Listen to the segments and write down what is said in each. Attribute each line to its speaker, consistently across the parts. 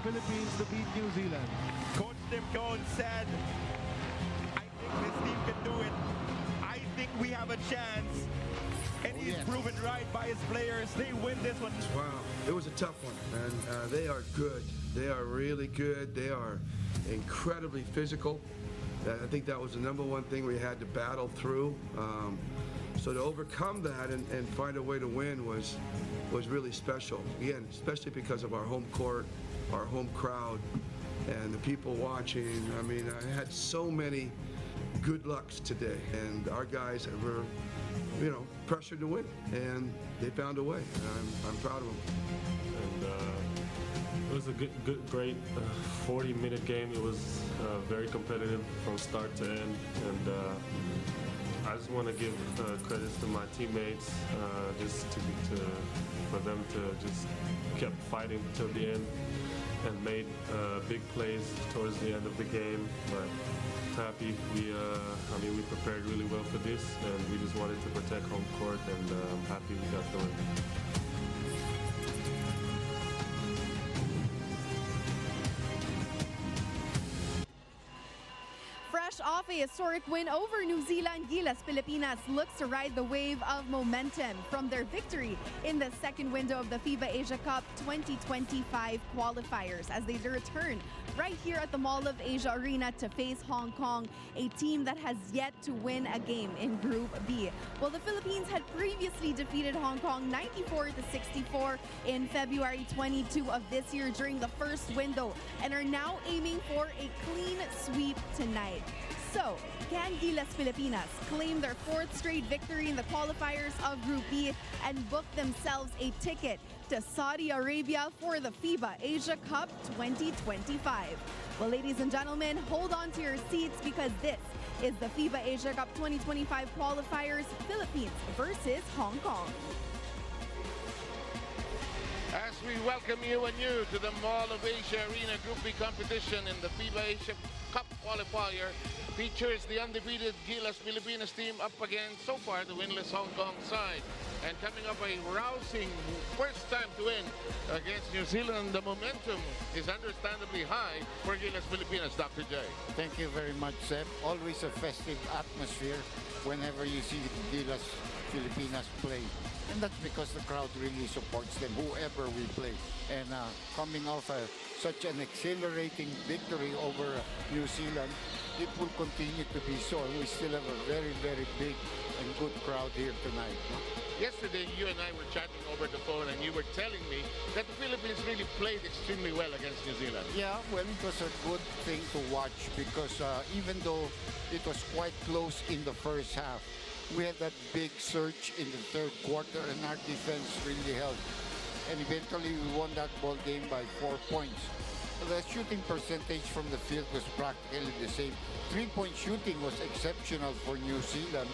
Speaker 1: Philippines to beat New Zealand.
Speaker 2: Coach Tim Cohn said, I think this team can do it. I think we have a chance. And he's proven right by his players. They win this one.
Speaker 3: Wow, it was a tough one, and they are good. They are really good. They are incredibly physical. I think that was the #1 thing we had to battle through. So to overcome that and find a way to win was really special. Again, especially because of our home court, our home crowd, and the people watching. I mean, I had so many good lucks today, and our guys were, pressured to win, and they found a way. I'm proud of them.
Speaker 4: And it was a great 40-minute game. It was very competitive from start to end, and I just want to give credits to my teammates, just for them to just kept fighting till the end and made big plays towards the end of the game. But happy we prepared really well for this, and we just wanted to protect home court, and I'm happy we got the win.
Speaker 5: Fresh off a historic win over New Zealand, Gilas Pilipinas looks to ride the wave of momentum from their victory in the second window of the FIBA Asia Cup 2025 qualifiers as they return right here at the Mall of Asia Arena to face Hong Kong, a team that has yet to win a game in Group B. Well, the Philippines had previously defeated Hong Kong 94-64 in February 22 of this year during the first window and are now aiming for a clean sweep tonight. So, can Gilas Pilipinas claim their 4th straight victory in the qualifiers of Group B and book themselves a ticket to Saudi Arabia for the FIBA Asia Cup 2025? Well, ladies and gentlemen, hold on to your seats because this is the FIBA Asia Cup 2025 qualifiers, Philippines versus Hong Kong.
Speaker 6: As we welcome you anew to the Mall of Asia Arena Group B competition in the FIBA Asia Cup qualifier, features the undefeated Gilas Pilipinas team up against, so far, the winless Hong Kong side. And coming up a rousing first time to win against New Zealand, the momentum is understandably high for Gilas Pilipinas. Dr. J.
Speaker 7: Thank you very much, Seth. Always a festive atmosphere whenever you see Gilas Pilipinas play. And that's because the crowd really supports them, whoever we play. And coming off such an exhilarating victory over New Zealand, it will continue to be so. We still have a very, very big and good crowd here tonight.
Speaker 6: Yesterday, you and I were chatting over the phone, and you were telling me that the Philippines really played extremely well against New Zealand.
Speaker 7: Yeah, well, it was a good thing to watch because even though it was quite close in the first half, we had that big surge in the third quarter, and our defense really held. And eventually, we won that ball game by 4 points. The shooting percentage from the field was practically the same. Three-point shooting was exceptional for New Zealand,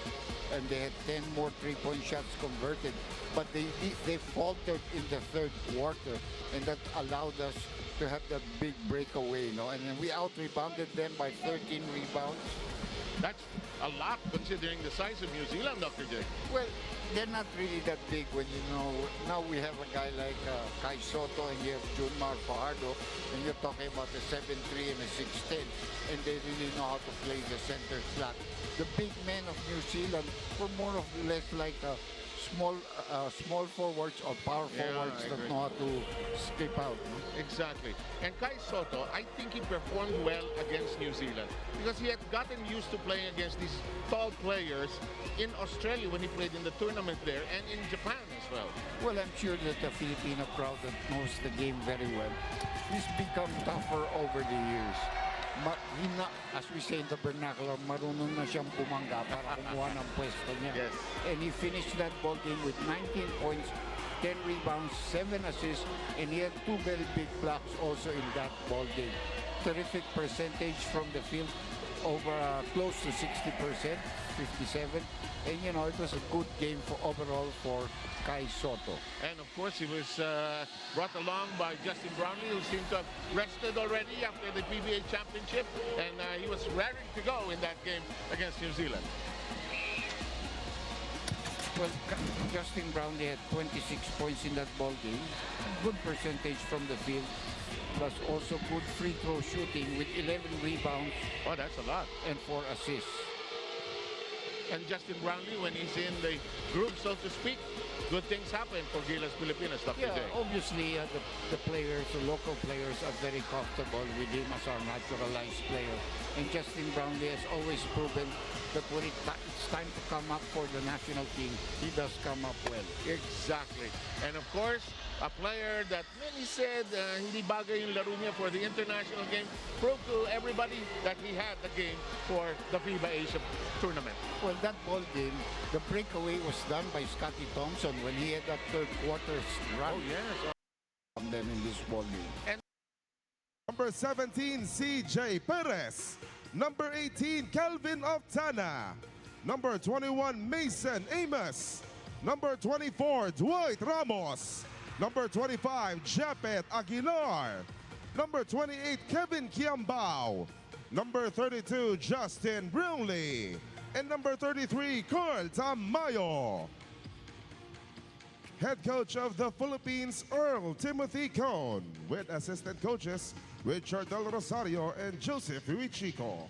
Speaker 7: and they had 10 more three-point shots converted. But they faltered in the third quarter, and that allowed us to have that big breakaway, And then we out-rebounded them by 13 rebounds.
Speaker 6: That's a lot considering the size of New Zealand, Dr. J.
Speaker 7: Well, they're not really that big when now we have a guy like Kai Soto and you have Junmar Fajardo, and you're talking about a 7'3" and a 6'10", and they really know how to play the center slot. The big men of New Zealand were more or less like small forwards or power forwards that know how to skip out.
Speaker 6: Exactly. And Kai Soto, I think he performed well against New Zealand because he had gotten used to playing against these tall players in Australia when he played in the tournament there and in Japan as well.
Speaker 7: Well, I'm sure that the Filipino crowd that knows the game very well, he's become tougher over the years. As we say in the vernacular, marunong na siyang bumangga para kumuha ng pwesto niya.
Speaker 6: Yes.
Speaker 7: And he finished that ball game with 19 points, 10 rebounds, 7 assists, and he had 2 very big blocks also in that ball game. Terrific percentage from the field, over close to 60%, 57. And it was a good game overall for Kai Soto.
Speaker 6: And of course, he was brought along by Justin Brownlee, who seemed to have rested already after the PBA championship, and he was raring to go in that game against New Zealand.
Speaker 7: Well, Justin Brownlee had 26 points in that ball game. Good percentage from the field. plus also good free throw shooting with 11 rebounds.
Speaker 6: Oh, that's a lot.
Speaker 7: And 4 assists.
Speaker 6: And Justin Brownlee, when he's in the group, so to speak, good things happen for Gilas Pilipinas, Dr. J.
Speaker 7: Obviously the players, the local players are very comfortable with him as our naturalized player. And Justin Brownlee has always proven that when it's time to come up for the national team, he does come up well.
Speaker 6: Exactly. And of course, a player that many said hindi bagay yung laro niya for the international game, proved to everybody that he had the game for the FIBA Asia tournament.
Speaker 7: Well, that ball game, the breakaway was done by Scotty Thompson when he had that third quarter run.
Speaker 6: Oh, yes.
Speaker 7: From them in this ball game.
Speaker 6: And
Speaker 1: Number 17, CJ Perez. Number 18, Kelvin Oftana. Number 21, Mason Amos. Number 24, Dwight Ramos. Number 25, Japet Aguilar. Number 28, Kevin Kiambao. Number 32, Justin Brownlee. And number 33, Carl Tamayo. Head coach of the Philippines, Earl Timothy Cone, with assistant coaches Richard Del Rosario and Joseph Huichico.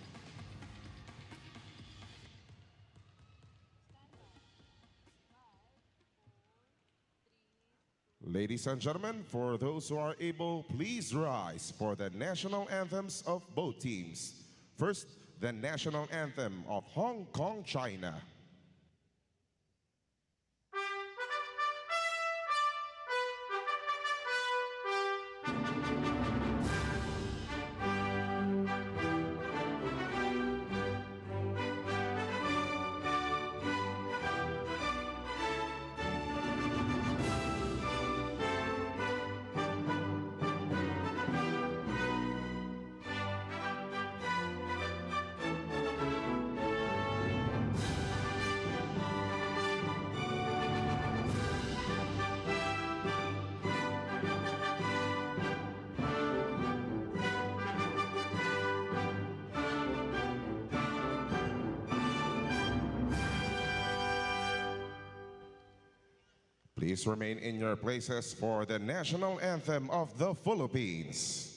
Speaker 1: Ladies and gentlemen, for those who are able, please rise for the national anthems of both teams. First, the national anthem of Hong Kong, China. Please remain in your places for the national anthem of the Philippines.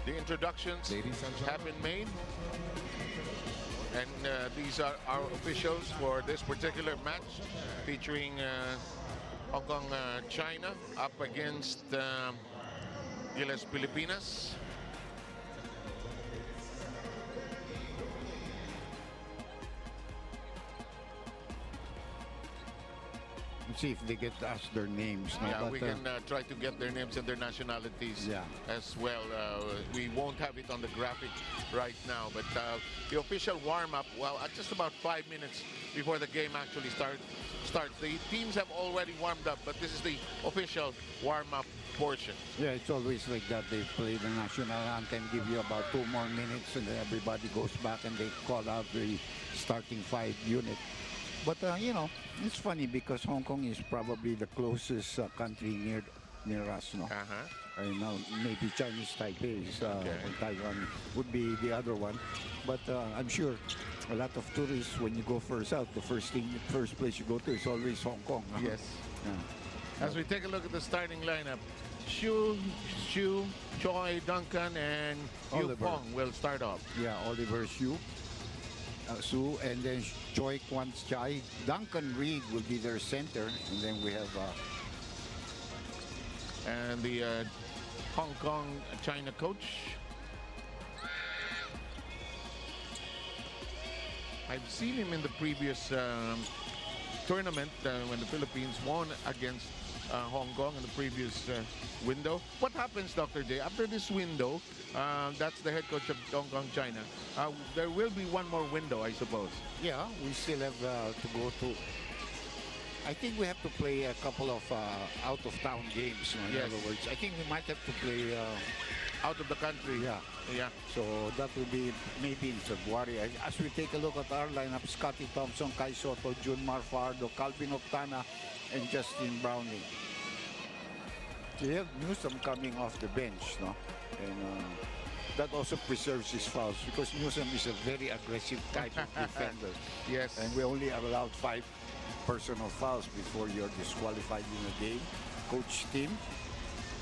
Speaker 6: the introductions have been made. And these are our officials for this particular match featuring Hong Kong, China up against Gilas Pilipinas.
Speaker 7: see if they get us their names. No?
Speaker 6: Yeah,
Speaker 7: But,
Speaker 6: we can try to get their names and their nationalities
Speaker 7: Yeah.
Speaker 6: as well. We won't have it on the graphic right now, but the official warm-up, well, at just about 5 minutes before the game actually starts. The teams have already warmed up, but this is the official warm-up portion.
Speaker 7: yeah, it's always like that. They play the national anthem, give you about 2 more minutes, and then everybody goes back and they call out the starting 5 unit. But you know, it's funny because Hong Kong is probably the closest country near us, no? I know maybe Chinese Taipei is, and Taiwan would be the other one, but I'm sure a lot of tourists, when you go first out, the first place you go to is always Hong Kong. Huh?
Speaker 6: Yes.
Speaker 7: Yeah.
Speaker 6: As we take a look at the starting lineup, Xu, Choi, Duncan, and Yu
Speaker 7: Oliver.
Speaker 6: Pong will start off.
Speaker 7: Yeah, Oliver Su, and then Choi Kwan Chai. Duncan Reed will be their center, and then we have
Speaker 6: And the Hong Kong China coach. I've seen him in the previous tournament when the Philippines won against Hong Kong in the previous window. What happens, Dr. J, after this window, that's the head coach of Hong Kong China, there will be one more window, I suppose.
Speaker 7: yeah, we still have to go to. I think we have to play a couple of out-of-town games. In
Speaker 6: Yes.
Speaker 7: other words, I think we might have to play.
Speaker 6: Out of the country.
Speaker 7: Yeah.
Speaker 6: Yeah.
Speaker 7: So that will be maybe in February. As we take a look at our lineup, Scotty Thompson, Kai Soto, Junmar Fardo, Calvin Octana, and Justin Browning. So you have Newsom coming off the bench, no? And that also preserves his fouls because Newsom is a very aggressive type of defender.
Speaker 6: Yes.
Speaker 7: And we only are allowed 5 personal fouls before you're disqualified in a game. Coach team.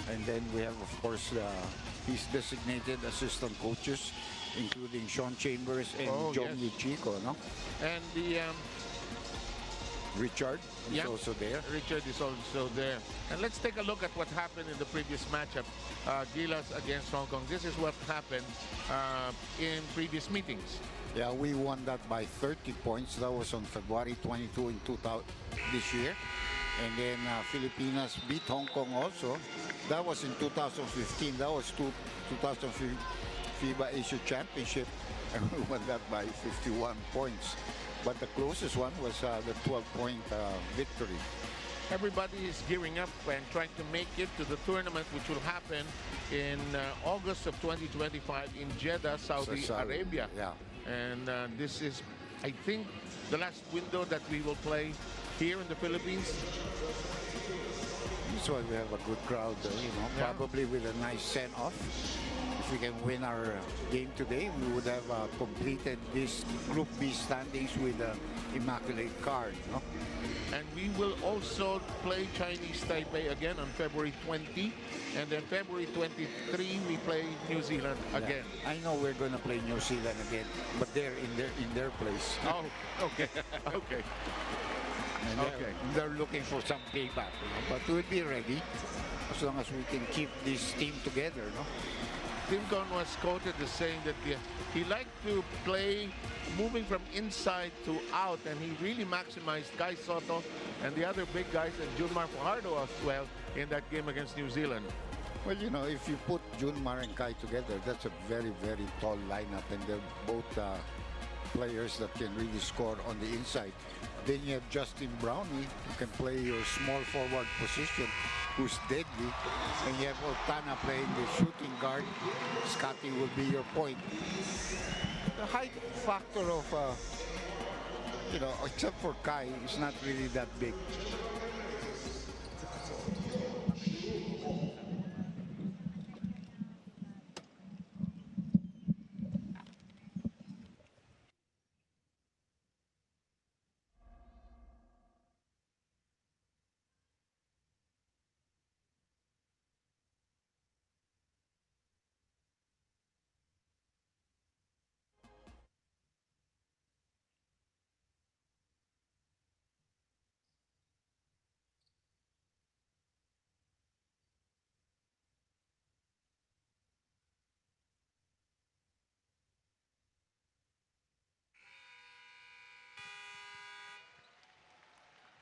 Speaker 7: And then we have, of course, his designated assistant coaches, including Sean Chambers and Jong Yu Chico, no?
Speaker 6: And the
Speaker 7: Richard is also there.
Speaker 6: Richard is also there. And let's take a look at what happened in the previous matchup, Gilas against Hong Kong. This is what happened in previous meetings.
Speaker 7: Yeah, we won that by 30 points. That was on February 22 in 2000 this year. And then Filipinas beat Hong Kong also. That was in 2015. That was 2015 FIBA Asia Championship. And we won that by 51 points. But the closest one was the 12-point victory.
Speaker 6: Everybody is gearing up and trying to make it to the tournament, which will happen in August of 2025 in Jeddah, Saudi Arabia.
Speaker 7: Yeah.
Speaker 6: And this is, I think, the last window that we will play here in the Philippines.
Speaker 7: That's why we have a good crowd, probably with a nice send-off. If we can win our game today, we would have completed this Group B standings with an immaculate card. No?
Speaker 6: And we will also play Chinese Taipei again on February 20. And then February 23, we play New Zealand again.
Speaker 7: I know we're going to play New Zealand again, but they're in their place.
Speaker 6: Oh, okay, okay.
Speaker 7: And they're looking for some payback, but we'll be ready as long as we can keep this team together. No?
Speaker 6: Tim Gunn was quoted as saying that he liked to play moving from inside to out, and he really maximized Kai Soto and the other big guys and Junmar Fajardo as well in that game against New Zealand.
Speaker 7: Well, if you put Junmar and Kai together, that's a very, very tall lineup, and they're both players that can really score on the inside. Then you have Justin Brownie, who can play your small forward position, who's deadly. And you have Octana playing the shooting guard. Scotty will be your point. The height factor of, except for Kai, is not really that big.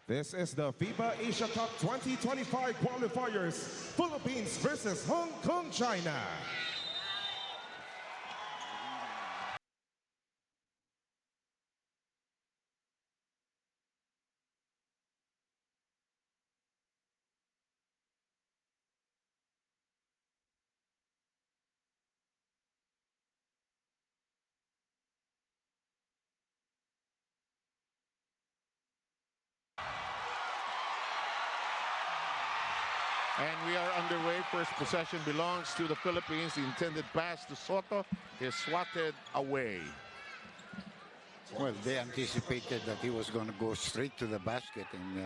Speaker 1: This is the FIBA Asia Cup 2025 qualifiers, Philippines versus Hong Kong, China.
Speaker 6: And we are underway. First possession belongs to the Philippines. The intended pass to Soto is swatted away.
Speaker 7: Well, they anticipated that he was going to go straight to the basket and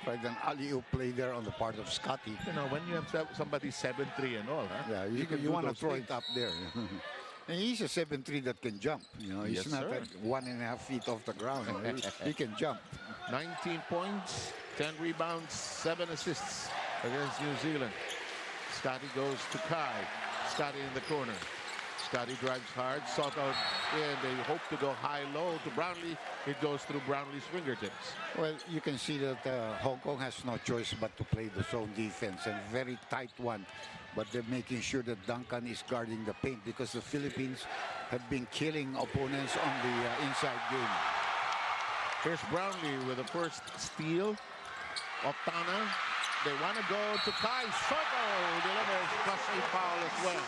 Speaker 7: tried an alley-oop play there on the part of Scotty.
Speaker 6: You know, when you have somebody 7'3" and all, huh?
Speaker 7: Yeah,
Speaker 6: you can
Speaker 7: you want to
Speaker 6: those
Speaker 7: throw
Speaker 6: things.
Speaker 7: it up there. And he's a 7'3" that can jump. You know, he's
Speaker 6: Yes,
Speaker 7: not
Speaker 6: sir.
Speaker 7: at 1.5 feet off the ground. He can jump.
Speaker 6: 19 points, 10 rebounds, 7 assists against New Zealand. Scotty goes to Kai. Scotty in the corner. Scotty drives hard, sought out, and they hope to go high-low to Brownlee. It goes through Brownlee's fingertips.
Speaker 7: Well, you can see that Hong Kong has no choice but to play the zone defense, and very tight one. But they're making sure that Duncan is guarding the paint because the Philippines have been killing opponents on the inside game.
Speaker 6: Here's Brownlee with the first steal. Optana. They want to go to Kai. Soto delivers plus a foul as well.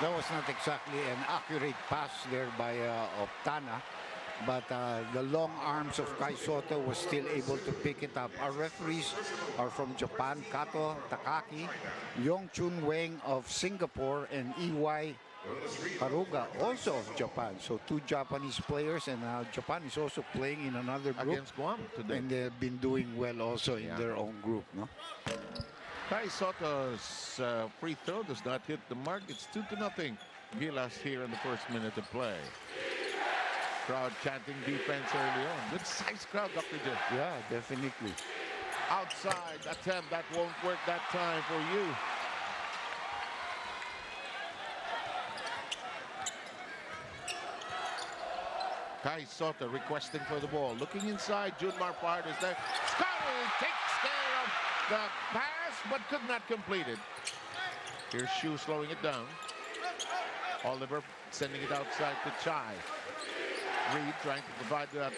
Speaker 7: That was not exactly an accurate pass there by Optana, but the long arms of Kai Soto was still able to pick it up. Our referees are from Japan, Kato Takaki, Yong Chun Weng of Singapore, and EY Haruga, also of Japan. So 2 Japanese players, and Japan is also playing in another group.
Speaker 6: Against Guam today.
Speaker 7: And they've been doing well also in their own group, no?
Speaker 6: Kai Soto's free throw does not hit the mark. It's 2-0. Gilas here in the first minute of play. Crowd chanting defense early on. Good size crowd, Dr. J.
Speaker 7: Yeah, definitely.
Speaker 6: Outside attempt. That won't work that time for you. Kai Soto requesting for the ball. Looking inside. Junmar Pard is there. Scotty takes care of the pass, but could not complete it. Here's Shu slowing it down. Oliver sending it outside to Chai. Reed trying to provide that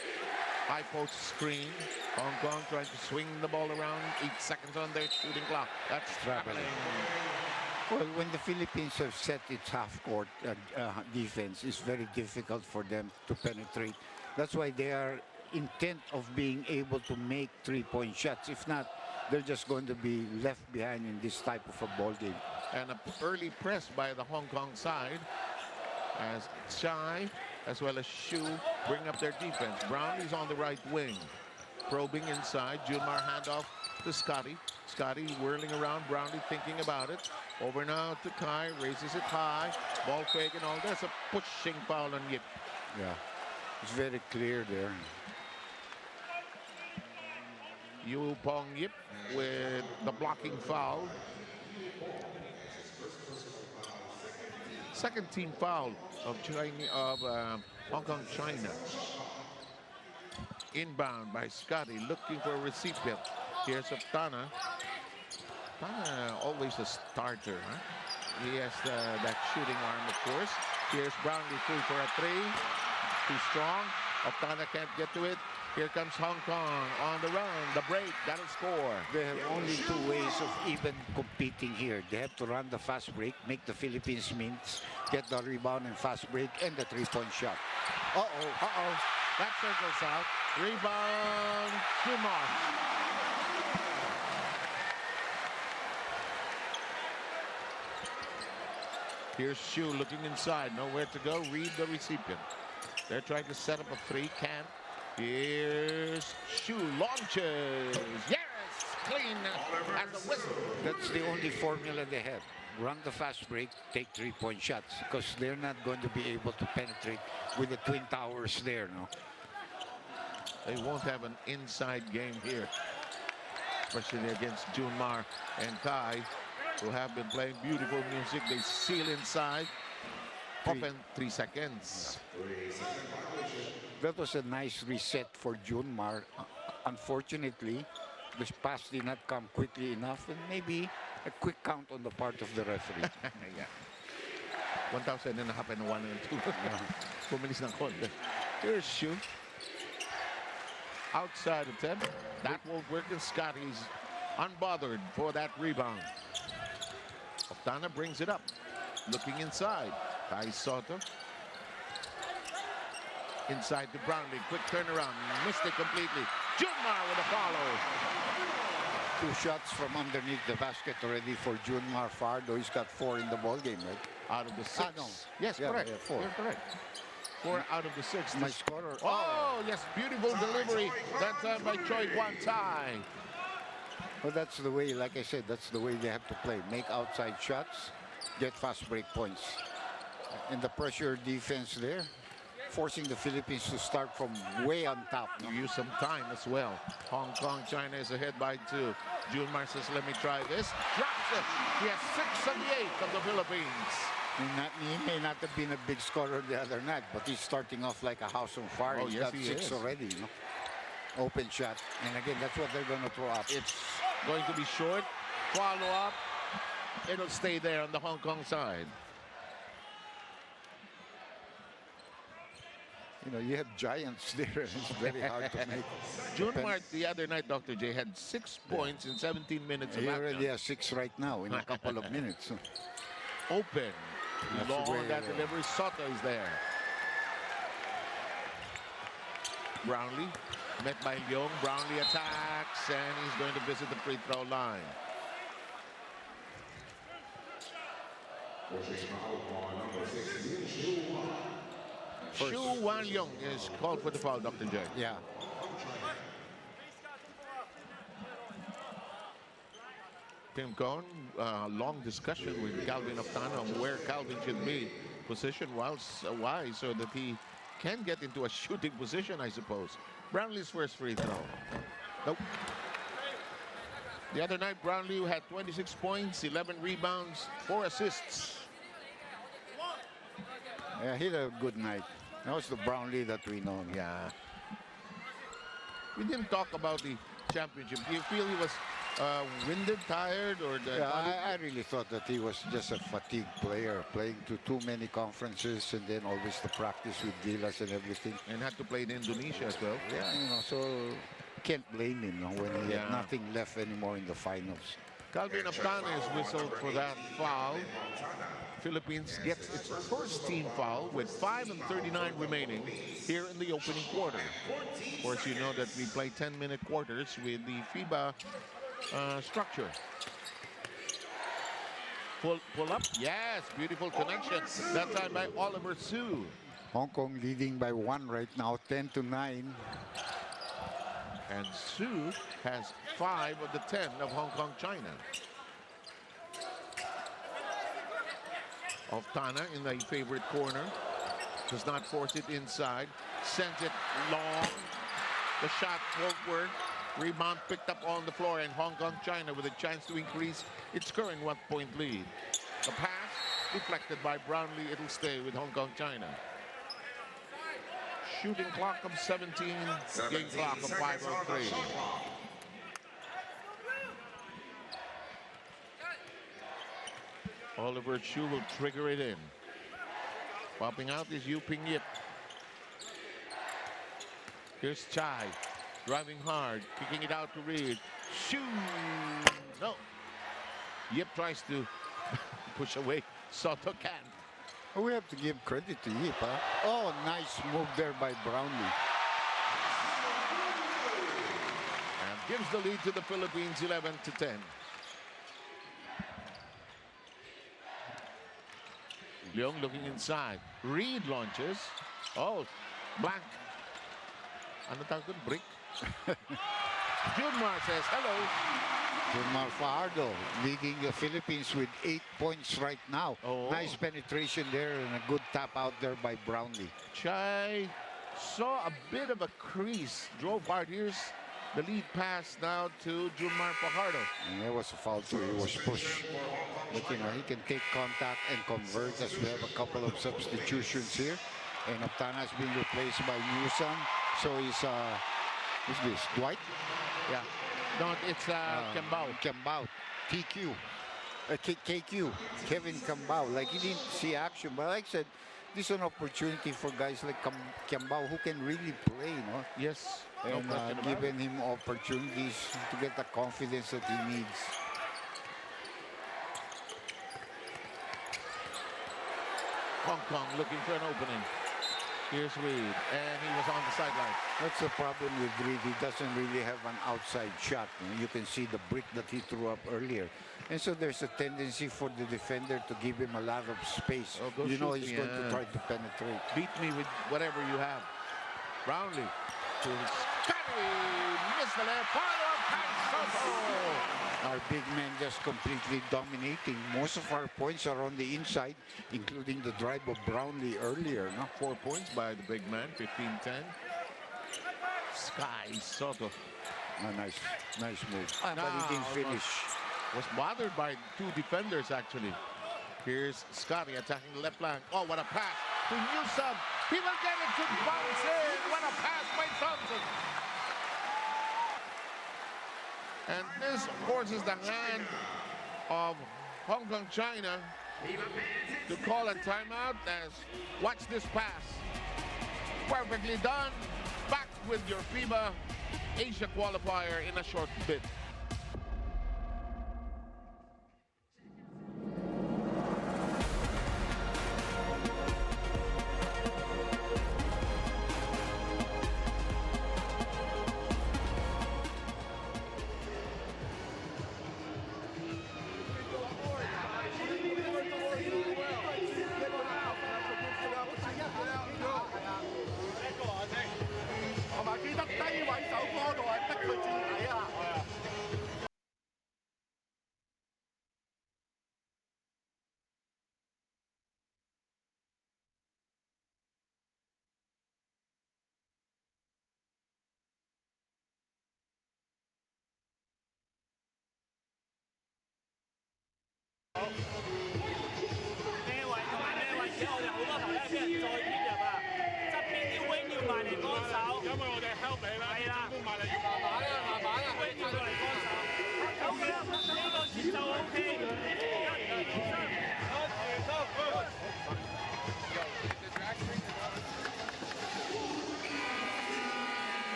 Speaker 6: high post screen. Hong Kong trying to swing the ball around. 8 seconds on their shooting clock. That's traveling.
Speaker 7: Well, when the Philippines have set its half-court defense, it's very difficult for them to penetrate. That's why they are intent of being able to make three-point shots. If not, they're just going to be left behind in this type of a ball game.
Speaker 6: And an early press by the Hong Kong side as Chai as well as Shu bring up their defense. Brownlee's on the right wing. Probing inside. Junmar handoff to Scotty. Scotty whirling around. Brownlee thinking about it. Over now to Kai. Raises it high. Ball fake and all. There's a pushing foul on Yip.
Speaker 7: Yeah, it's very clear there.
Speaker 6: Yu Pong Yip with the blocking foul. Second team foul of Hong Kong, China. Inbound by Scotty, looking for a recipient. Here's Optana. Optana, always a starter, huh? He has that shooting arm, of course. Here's Brownlee, 3 for a 3. Too strong. Optana can't get to it. Here comes Hong Kong on the run. The break, that'll score.
Speaker 7: They have only 2 ways of even competing here. They have to run the fast break, make the Philippines mints, get the rebound and fast break, and the three-point shot.
Speaker 6: Uh-oh. That circles out. Rebound, Kumar. Here's Shu looking inside. Nowhere to go. Read the recipient. They're trying to set up a 3. Can't. Here's Shu. Launches. Yes! Clean as a whistle.
Speaker 7: That's the only formula they have. Run the fast break, take three-point shots, because they're not going to be able to penetrate with the Twin Towers there, no?
Speaker 6: They won't have an inside game here, especially against Junmar and Kai, who have been playing beautiful music. They seal inside. Open 3 seconds.
Speaker 7: That was a nice reset for Junmar. Unfortunately, this pass did not come quickly enough, and maybe a quick count on the part of the referee.
Speaker 6: Yeah. 1,000 and a half and 1 and 2. Pumilis ng konti. Here's Shu. Outside of 10. That won't work, and Scotty's unbothered for that rebound. Oftana brings it up. Looking inside. Kai Soto. Inside to Brownlee. Quick turnaround. Missed it completely. Junmar with a follow.
Speaker 7: 2 shots from underneath the basket already for Junmar Fardo. He's got 4 in the ball game, right?
Speaker 6: Out of the 6.
Speaker 7: No.
Speaker 6: Yes,
Speaker 7: Yeah,
Speaker 6: correct.
Speaker 7: yeah, 4.
Speaker 6: You're correct. 4 out of the 6.
Speaker 7: My scorer.
Speaker 6: Oh, yes, beautiful delivery. That time by Choi Guantai.
Speaker 7: Well, that's the way, like I said, that's the way they have to play. Make outside shots, get fast break points. And the pressure defense there, forcing the Philippines to start from way on top.
Speaker 6: You use some time as well. Hong Kong, China is ahead by 2. Junmar says, let me try this. Drops it. He has 6 on the 8 of the Philippines.
Speaker 7: He may not have been a big scorer the other night, but he's starting off like a house on fire.
Speaker 6: Oh,
Speaker 7: He's
Speaker 6: yes,
Speaker 7: got
Speaker 6: he
Speaker 7: 6
Speaker 6: is.
Speaker 7: already, you know. Open shot. And again, that's what they're going to throw up.
Speaker 6: It's going to be short. Follow up. It'll stay there on the Hong Kong side.
Speaker 7: You know, you have giants there. It's very hard to make.
Speaker 6: Junmar the other night, Dr. J, had 6 points in 17 minutes of
Speaker 7: He
Speaker 6: action.
Speaker 7: already has 6 right now in a couple of minutes.
Speaker 6: Open.
Speaker 7: That's
Speaker 6: Long
Speaker 7: where,
Speaker 6: that delivery. Soto is there. Brownlee met by Leong. Brownlee attacks, and he's going to visit the free throw line. Shu Wan Leong is called for the foul, Dr. J.
Speaker 7: Yeah.
Speaker 6: Tim Cohn, long discussion with Calvin Oftana on where Calvin should be positioned. Why? So that he can get into a shooting position, I suppose. Brownlee's first free throw. Nope. The other night, Brownlee had 26 points, 11 rebounds, 4 assists.
Speaker 7: Yeah, he had a good night. That was the Brownlee that we know.
Speaker 6: Yeah. We didn't talk about the championship. Do you feel he was winded, tired, or the
Speaker 7: Yeah, I really thought that he was just a fatigued player, playing to too many conferences and then always the practice with Gilas and everything.
Speaker 6: and had to play in Indonesia as well?
Speaker 7: Yeah, you know, so can't blame him, no, when he
Speaker 6: Yeah.
Speaker 7: had nothing left anymore in the finals.
Speaker 6: Calvin Oftana is whistled for that foul. Philippines gets its first team foul with 5:39 remaining here in the opening quarter. Of course, you know that we play 10-minute quarters with the FIBA structure. Pull up. Yes, beautiful connection. That time by Oliver Su.
Speaker 7: Hong Kong leading by 1 right now, 10-9.
Speaker 6: And Su has 5 of the 10 of Hong Kong, China. Oftana in the favorite corner. Does not force it inside. Sends it long. The shot won't work. Rebound picked up on the floor, and Hong Kong, China with a chance to increase its current 1-point lead. The pass deflected by Brownlee. It'll stay with Hong Kong, China. Shooting clock of 17, game clock of 5:03. Oliver Chu will trigger it in. Popping out is Yu Ping Yip. Here's Chai, driving hard, kicking it out to Reed. Shoot! No. Yip tries to push away. Soto can't.
Speaker 7: Oh, we have to give credit to Yip, huh? Oh, nice move there by Brownlee.
Speaker 6: And gives the lead to the Philippines, 11-10. Leong looking inside. Reed launches. Oh, blank. Ano tawag doon? Brick. Junmar says hello.
Speaker 7: Junmar Fajardo leading the Philippines with 8 points right now.
Speaker 6: Oh.
Speaker 7: Nice penetration there and a good tap out there by Brownlee.
Speaker 6: Chai saw a bit of a crease. Drove hard. Here's the lead pass now to Junmar Fajardo.
Speaker 7: And there was a foul too. He was pushed. But you know, he can take contact and convert as we have a couple of substitutions here. And Oftana has been replaced by Newsom. So he's who's this? Dwight?
Speaker 6: Yeah. No, it's Kembao.
Speaker 7: Kembao, TQ, KQ, Kevin Kembao. Like, he didn't see action, but like I said, this is an opportunity for guys like Kembao who can really play, no?
Speaker 6: Yes, no
Speaker 7: And
Speaker 6: question about
Speaker 7: giving him opportunities to get the confidence that he needs.
Speaker 6: Hong Kong looking for an opening. Here's Reed, and he was on the sideline.
Speaker 7: That's the problem with Reed. He doesn't really have an outside shot. You can see the brick that he threw up earlier. And so there's a tendency for the defender to give him a lot of space.
Speaker 6: Oh, go
Speaker 7: you know
Speaker 6: shoot,
Speaker 7: he's going to try to penetrate.
Speaker 6: Beat me with whatever you have. Brownlee to Scotty. Missed the left. Follow-up pass. Soto.
Speaker 7: Our big man just completely dominating. Most of our points are on the inside, including the drive of Brownlee earlier. No?
Speaker 6: 4 points by the big man, 15-10. Sky Soto.
Speaker 7: Nice move. But he didn't finish.
Speaker 6: Was bothered by two defenders, actually. Here's Scotty attacking the left flank. Oh, what a pass to Newsom. He will get it to bounce in. What a pass by Thompson. And this forces the hand of Hong Kong China to call a timeout as watch this pass. Perfectly done. Back with your FIBA Asia qualifier in a short bit.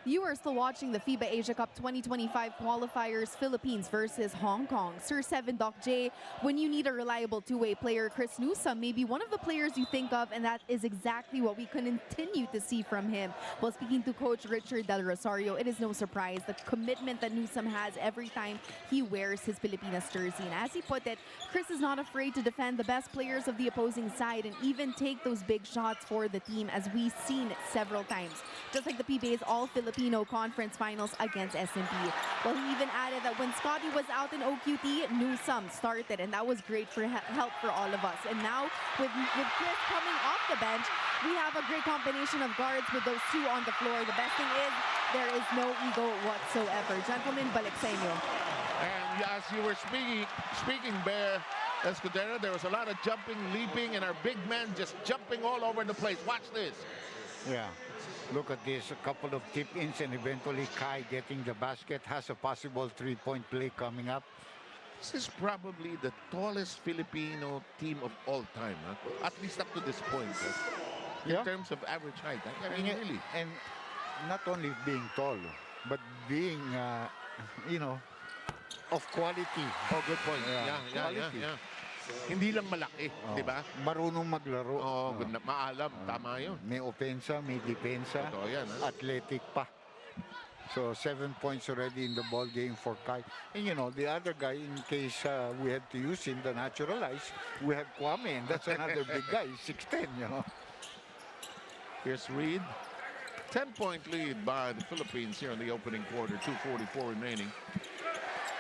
Speaker 5: You are still watching the FIBA Asia Cup 2025 qualifiers, Philippines versus Hong Kong. Sir 7 Doc J, when you need a reliable two-way player, Chris Newsom may be one of the players you think of, and that is exactly what we continue to see from him. While speaking to Coach Richard Del Rosario, it is no surprise the commitment that Newsom has every time he wears his Pilipinas jersey. And as he put it, Chris is not afraid to defend the best players of the opposing side and even take those big shots for the team, as we've seen several times. Just like the PBA's All-Filipino Conference Finals against SMP. Well, he even added that when Scotty was out in OQT, Newsom started, and that was great for help for all of us. And now, with Chris coming off the bench, we have a great combination of guards with those two on the floor. The best thing is, there is no ego whatsoever. Gentlemen, balik sa inyo.
Speaker 6: And as you were speaking, Bear Escudero, there was a lot of jumping, leaping, and our big men just jumping all over the place. Watch this.
Speaker 7: Yeah. Look at this, a couple of tip-ins and eventually Kai getting the basket, has a possible three-point play coming up.
Speaker 6: This is probably the tallest Filipino team of all time, huh? At least up to this point, in terms of average height. I mean, really.
Speaker 7: And not only being tall, but being, you know, of quality.
Speaker 6: Oh, good point. Yeah. Hindi lang malaki, di ba?
Speaker 7: Marunong maglaro.
Speaker 6: Maalam, tama yun.
Speaker 7: May opensa, may depensa,
Speaker 6: yan,
Speaker 7: athletic pa. So 7 points already in the ball game for Kai. And you know, the other guy, in case we had to use him, the naturalized, we have Kwame, and that's another big guy, 6'10", you know.
Speaker 6: Here's Reed. 10-point lead by the Philippines here in the opening quarter, 2:44 remaining.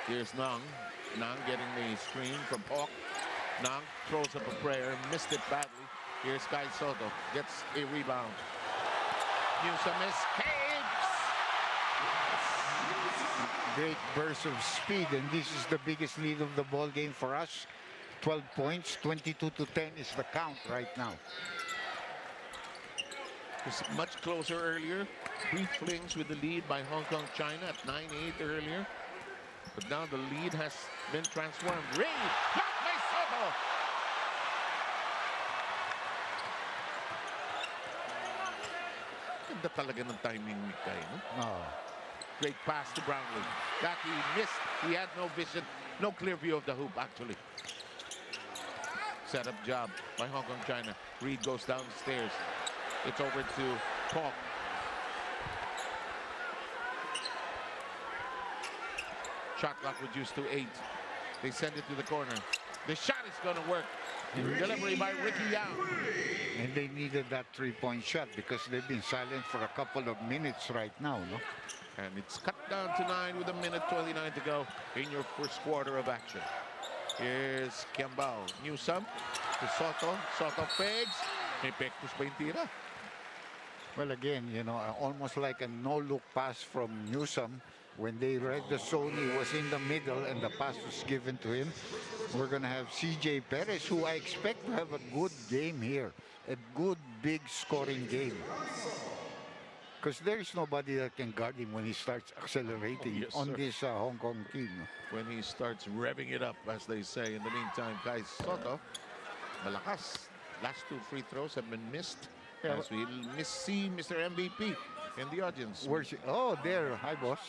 Speaker 6: Here's Nang. Nang getting the screen from Hawk. Nang throws up a prayer, missed it badly. Here's Sky Soto, gets a rebound. Newsom escapes!
Speaker 7: great burst of speed, and this is the biggest lead of the ball game for us. 12 points, 22-10 is the count right now.
Speaker 6: It's much closer earlier. Brief flings with the lead by Hong Kong China at 9-8 earlier. But now the lead has been transformed. Ray, blocked by Soto. Ganda talaga ng timing ni Kai, no?
Speaker 7: Oh.
Speaker 6: Great pass to Brownlee. That he missed. He had no vision, no clear view of the hoop, actually. Setup job by Hong Kong China. Reed goes down the stairs. It's over to Paul. Shot clock reduced to 8. They send it to the corner. The shot is going to work. Delivery by Ricky Yang.
Speaker 7: And they needed that three-point shot because they've been silent for a couple of minutes right now, no?
Speaker 6: And it's cut down to 9 with 1:29 to go in your first quarter of action. Here's Kiambao. Newsome to Soto. Soto fakes. May pektos ba yung tira?
Speaker 7: Well, again, you know, almost like a no-look pass from Newsome. When they read the zone, he was in the middle and the pass was given to him. We're going to have CJ Perez, who I expect to have a good game here. A good, big scoring game. Because there is nobody that can guard him when he starts accelerating on this Hong Kong team.
Speaker 6: When he starts revving it up, as they say. In the meantime, guys, Soto, malakas. Last 2 free throws have been missed.
Speaker 7: Yeah,
Speaker 6: as we see Mr. MVP in the audience.
Speaker 7: Where's he? Oh, there. Hi, boss.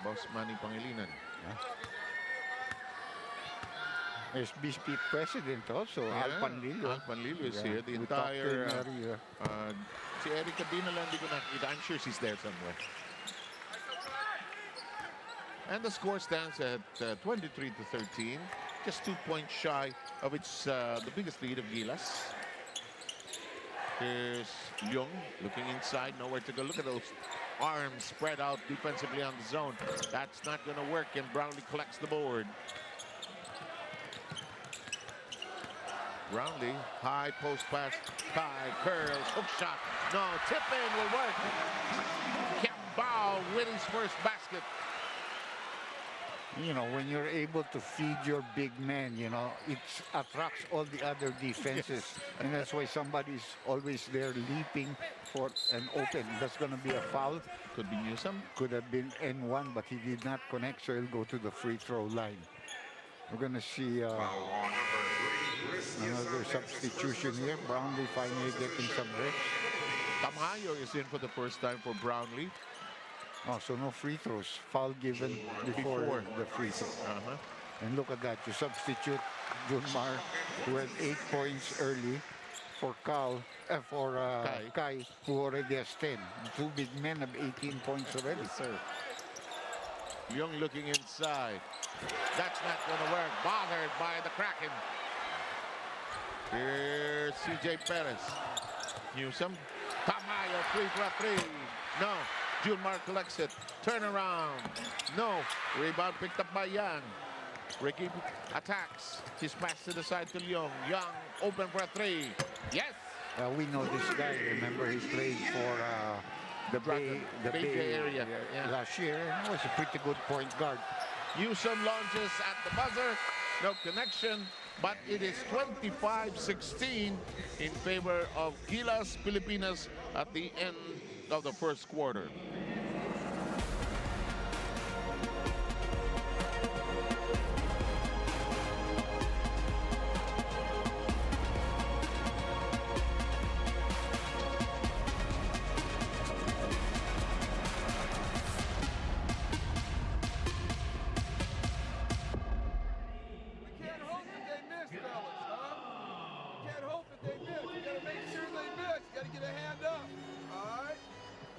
Speaker 6: Boss Manny Pangilinan.
Speaker 7: There's BSP president also, Al Panlilio.
Speaker 6: Al Panlilio is here. The entire... si Erica Dina lang, di ko nakikita. I'm sure she's there somewhere. And the score stands at 23-13. Just 2 points shy of its the biggest lead of Gilas. Here's Young looking inside, nowhere to go. Look at those arms spread out defensively on the zone. That's not going to work, and Brownlee collects the board. Brownlee, high post pass. Kai curls, hook shot. No, tip in will work. Kiambao with his first basket.
Speaker 7: You know, when you're able to feed your big man, you know, it attracts all the other defenses. Yes. And that's why somebody's always there leaping for an open. That's going to be a foul.
Speaker 6: Could be Newsome.
Speaker 7: Could have been N1, but he did not connect, so he'll go to the free throw line. We're going to see another substitution here. Brownlee finally getting some rest.
Speaker 6: Tamayo is in for the first time for Brownlee.
Speaker 7: Oh, so no free throws. Foul given before the free throw. And look at that. You substitute Junmar, who had 8 points early, for Kai, who already has 10. The 2 big men have 18 points already.
Speaker 6: Yes, sir. Young looking inside. That's not going to work. Bothered by the Kraken. Here's CJ Perez. Newsome. Tamayo, 3 for 3. No. Junmar collects it. Turn around. No. Rebound picked up by Yang. Ricky attacks. His pass to the side to Young. Young open for a 3. Yes.
Speaker 7: We know this guy. Remember, he played for the Bay
Speaker 6: area
Speaker 7: last year. He was a pretty good point guard.
Speaker 6: Newsome launches at the buzzer. No connection. But it is 25-16 in favor of Gilas Pilipinas at the end of the first quarter.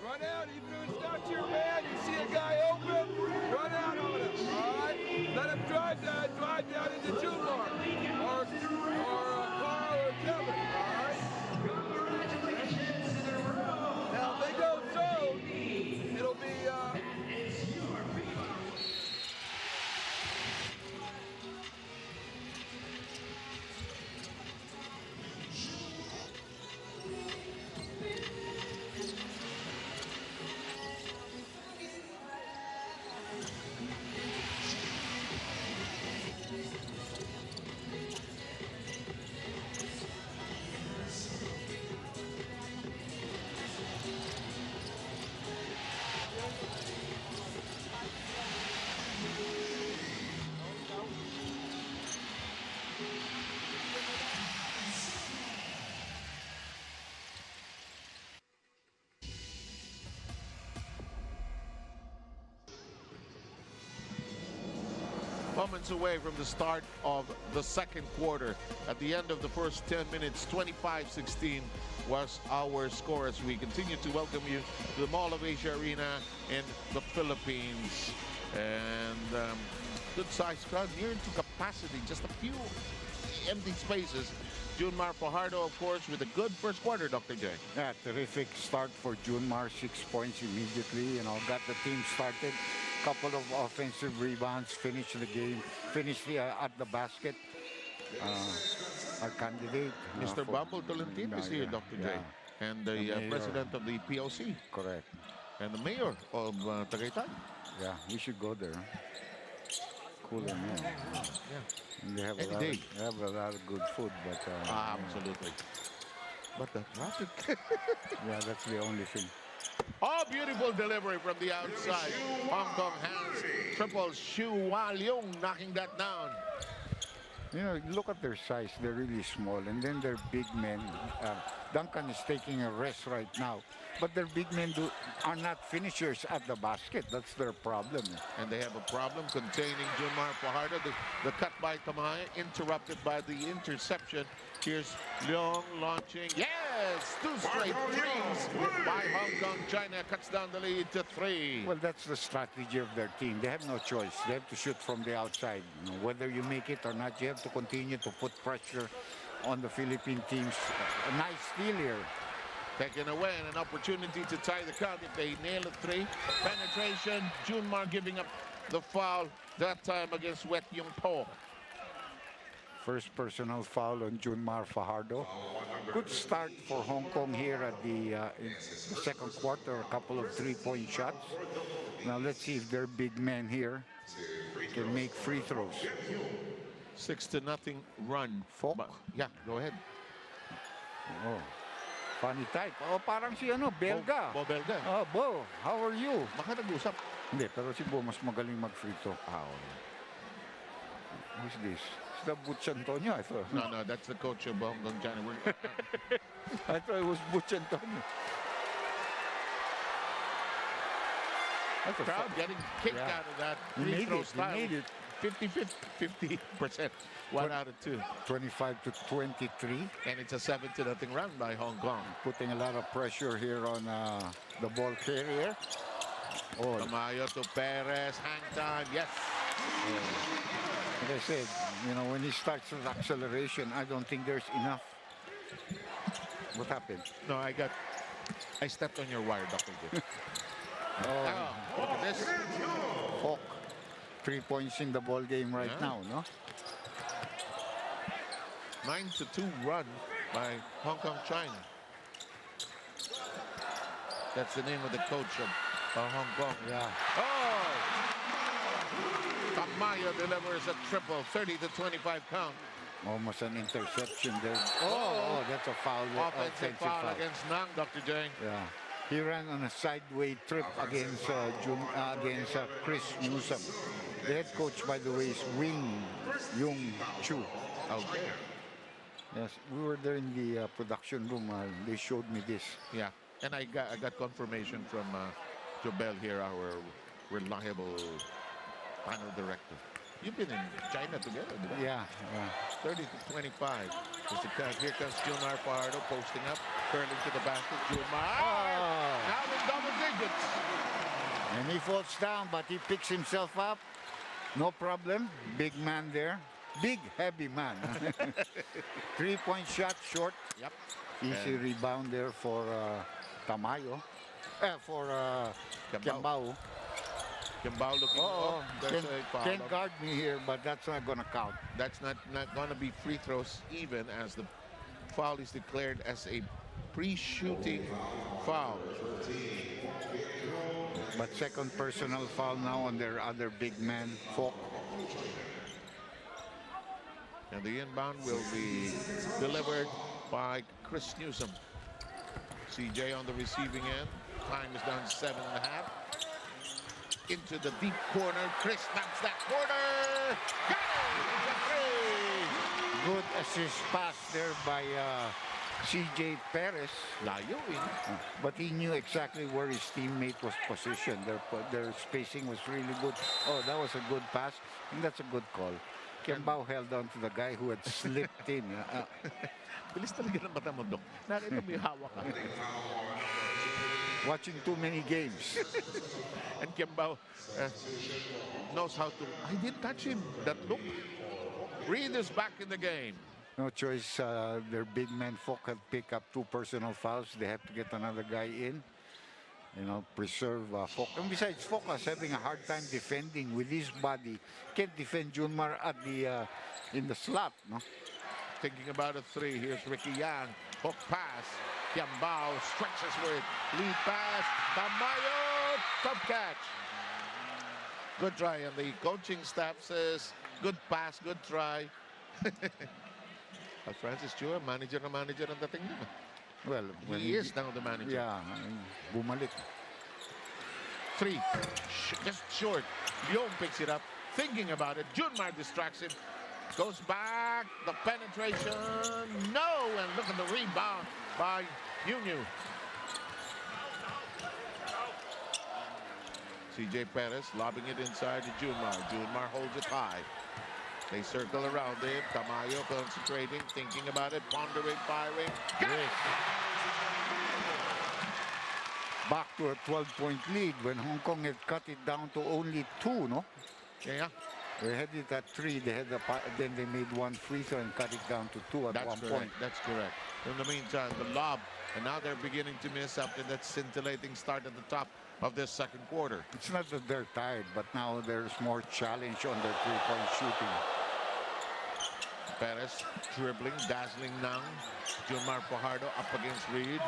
Speaker 3: Run out, even though it's
Speaker 6: moments away from the start of the second quarter. At the end of the first 10 minutes, 25-16 was our score as we continue to welcome you to the Mall of Asia Arena in the Philippines. And good-sized crowd, near to capacity, just a few empty spaces. Junmar Fajardo, of course, with a good first quarter, Dr. J.
Speaker 7: Yeah, terrific start for Junmar. 6 points immediately, got the team started. Couple of offensive rebounds, finished the game, finished at the basket. Our candidate.
Speaker 6: Mr. Bumble Tolentino is here, Dr. J. And the president of the POC.
Speaker 7: Correct.
Speaker 6: And the mayor of Tagaytay.
Speaker 7: Yeah, we should go there. Cool and
Speaker 6: Yeah.
Speaker 7: and they have,
Speaker 6: Any
Speaker 7: they have a lot of good food, but
Speaker 6: absolutely. But the traffic.
Speaker 7: yeah, that's the only thing.
Speaker 6: Oh, beautiful delivery from the outside. Hong Kong has triple. Xu Waliong knocking that down.
Speaker 7: Look at their size. They're really small, and then they're big men. Duncan is taking a rest right now, but their big men are not finishers at the basket. That's their problem.
Speaker 6: And they have a problem containing Junmar Fajardo. The cut by Tamaya, interrupted by the interception. Here's Leong launching. Yes! 2 straight threes by Hong Kong. China cuts down the lead to 3.
Speaker 7: Well, that's the strategy of their team. They have no choice. They have to shoot from the outside. Whether you make it or not, you have to continue to put pressure on the Philippine teams. A nice steal here.
Speaker 6: Taken away and an opportunity to tie the count if they nail a 3. Penetration. Junmar giving up the foul, that time against Wet Yung Po.
Speaker 7: First personal foul on Junmar Fajardo. Good start for Hong Kong here at the second quarter. A couple of 3-point shots. Now let's see if their big men here can make free throws.
Speaker 6: 6-0 run.
Speaker 7: Folk?
Speaker 6: Yeah, go ahead.
Speaker 7: Oh, funny type. Oh, parang si Belga.
Speaker 6: Bo Belga.
Speaker 7: Oh, Bo, how are you?
Speaker 6: Baka nag-usap.
Speaker 7: Hindi, pero si Bo mas magaling mag-free throw. Who's this? Is that Butch Antonio? I thought.
Speaker 6: No, that's the coach of Hong Kong China.
Speaker 7: I thought it was Butch Antonio. That's a
Speaker 6: Crowd getting kicked out of that free throw style.
Speaker 7: He made it.
Speaker 6: 50%. 1 out of 2.
Speaker 7: 25-23.
Speaker 6: And it's a 7-0 run by Hong Kong.
Speaker 7: Putting a lot of pressure here on the ball carrier. Oh,
Speaker 6: Tamayo to Perez. Hang time. Yes.
Speaker 7: Like I said, when he starts with acceleration, I don't think there's enough. What happened?
Speaker 6: No, I stepped on your wire, Dr. J. Look at this.
Speaker 7: Hawk, 3 points in the ball game right now, no?
Speaker 6: 9-2 run by Hong Kong China. That's the name of the coach of Hong Kong.
Speaker 7: Yeah.
Speaker 6: Oh! Tamayo delivers a triple, 30-25 count.
Speaker 7: Almost an interception there. Oh, that's a foul.
Speaker 6: Offensive foul against Nang, Dr. J.
Speaker 7: Yeah. He ran on a sideway trip against Chris Newsom. The head coach, by the way, is Wing Yung Chu.
Speaker 6: Okay.
Speaker 7: Yes, we were there in the production room. They showed me this.
Speaker 6: Yeah, and I got confirmation from Jobel here, our reliable panel director. You've been in China together, didn't you?
Speaker 7: Yeah.
Speaker 6: 30-25. Here comes Junmar Fajardo posting up, curling to the basket. Junmar now in double digits.
Speaker 7: And he falls down, but he picks himself up. No problem. Big man there. Big, heavy man. 3-point shot short.
Speaker 6: Yep.
Speaker 7: Easy rebound there for Tamayo. For Kiambao.
Speaker 6: Kiambao looking up. There's a foul.
Speaker 7: Can't guard me here, but that's not going to count.
Speaker 6: That's not going to be free throws even, as the foul is declared as a pre-shooting foul.
Speaker 7: But second personal foul now on their other big man, Falk.
Speaker 6: And the inbound will be delivered by Chris Newsom. CJ on the receiving end. Time is down to 7.5. Into the deep corner. Chris knocks that corner. Got it!
Speaker 7: Good assist pass there by CJ Perez.
Speaker 6: Layo eh.
Speaker 7: But he knew exactly where his teammate was positioned. Their spacing was really good. Oh, that was a good pass, and that's a good call. Kiambao held on to the guy who had slipped in.
Speaker 6: Bilis talaga ng mata mo, Dok. Nakita mo yung hawak ka.
Speaker 7: Watching too many games.
Speaker 6: And Kiambao knows how to... I didn't touch him. That look. Reed is back in the game.
Speaker 7: No choice. Their big man, Folk, had picked up 2 personal fouls. They have to get another guy in. You know, preserve Folk. And besides, Folk is having a hard time defending with his body. Can't defend Junmar at the in the slot, no?
Speaker 6: Thinking about a 3. Here's Ricky Yang. Hook pass. Kiambao stretches with lead pass. Tamayo. Tough catch. Good try. And the coaching staff says, good pass, good try. Francis Chua, manager na manager ang dating niya.
Speaker 7: Well, when
Speaker 6: He is now the manager.
Speaker 7: Yeah, bumalik.
Speaker 6: 3. Just short. Leong picks it up. Thinking about it. Junmar distracts him. Goes back. The penetration. No. And look at the rebound by Yu. CJ Perez lobbing it inside to Junmar. Junmar holds it high. They circle around him. Tamayo concentrating, thinking about it, pondering, firing.
Speaker 7: Back to a 12-point lead when Hong Kong had cut it down to only 2, no?
Speaker 6: Yeah.
Speaker 7: They had it at 3. Then they made 1 free throw and cut it down to 2 at one point.
Speaker 6: That's correct. In the meantime, the lob. And now they're beginning to miss after that scintillating start at the top of this second quarter.
Speaker 7: It's not that they're tired, but now there's more challenge on their 3-point shooting.
Speaker 6: Perez dribbling, dazzling Nang. Junmar Fajardo up against Reed.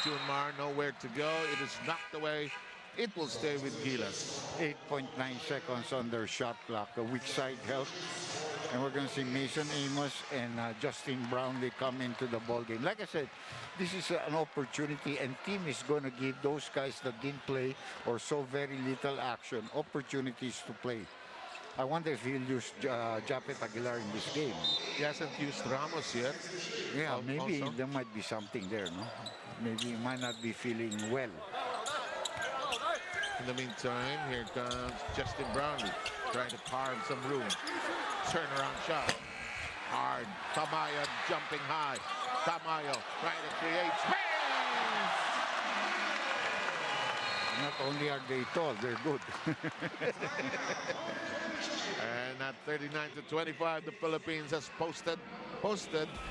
Speaker 6: Junmar nowhere to go. It is knocked away. It will stay with Gilas.
Speaker 7: 8.9 seconds on their shot clock. The weak side help. And we're going to see Mason Amos and Justin Brownlee come into the ball game. Like I said, this is an opportunity, and team is going to give those guys that didn't play or saw very little action opportunities to play. I wonder if he'll use Japet Aguilar in this game.
Speaker 6: He hasn't used Ramos yet.
Speaker 7: Yeah, maybe
Speaker 6: also.
Speaker 7: there might be something there, no? Maybe he might not be feeling well.
Speaker 6: In the meantime, here comes Justin Brownlee trying to carve some room. Turnaround shot. Hard. Tamayo jumping high. Tamayo trying to create space.
Speaker 7: Not only are they tall, they're good.
Speaker 6: And at 39-25, the Philippines has posted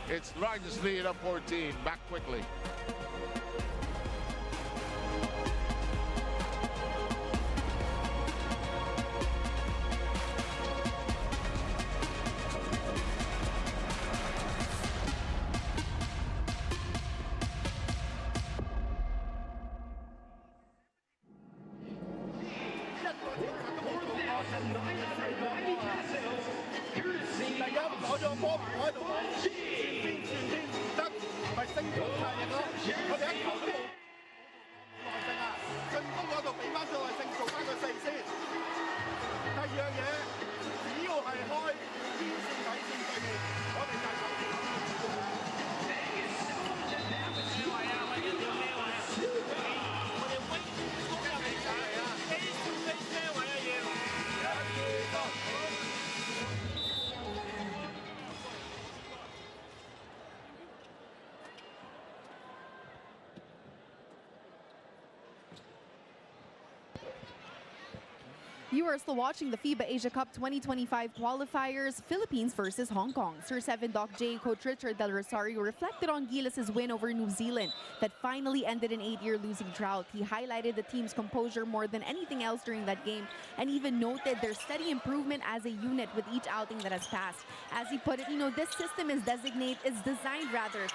Speaker 6: its largest lead of 14. Back quickly.
Speaker 5: You are still watching the FIBA Asia Cup 2025 qualifiers, Philippines versus Hong Kong. Sir 7 Doc J coach Richard Del Rosario reflected on Gilas' win over New Zealand that finally ended an 8-year losing drought. He highlighted the team's composure more than anything else during that game and even noted their steady improvement as a unit with each outing that has passed. As he put it, this system is designed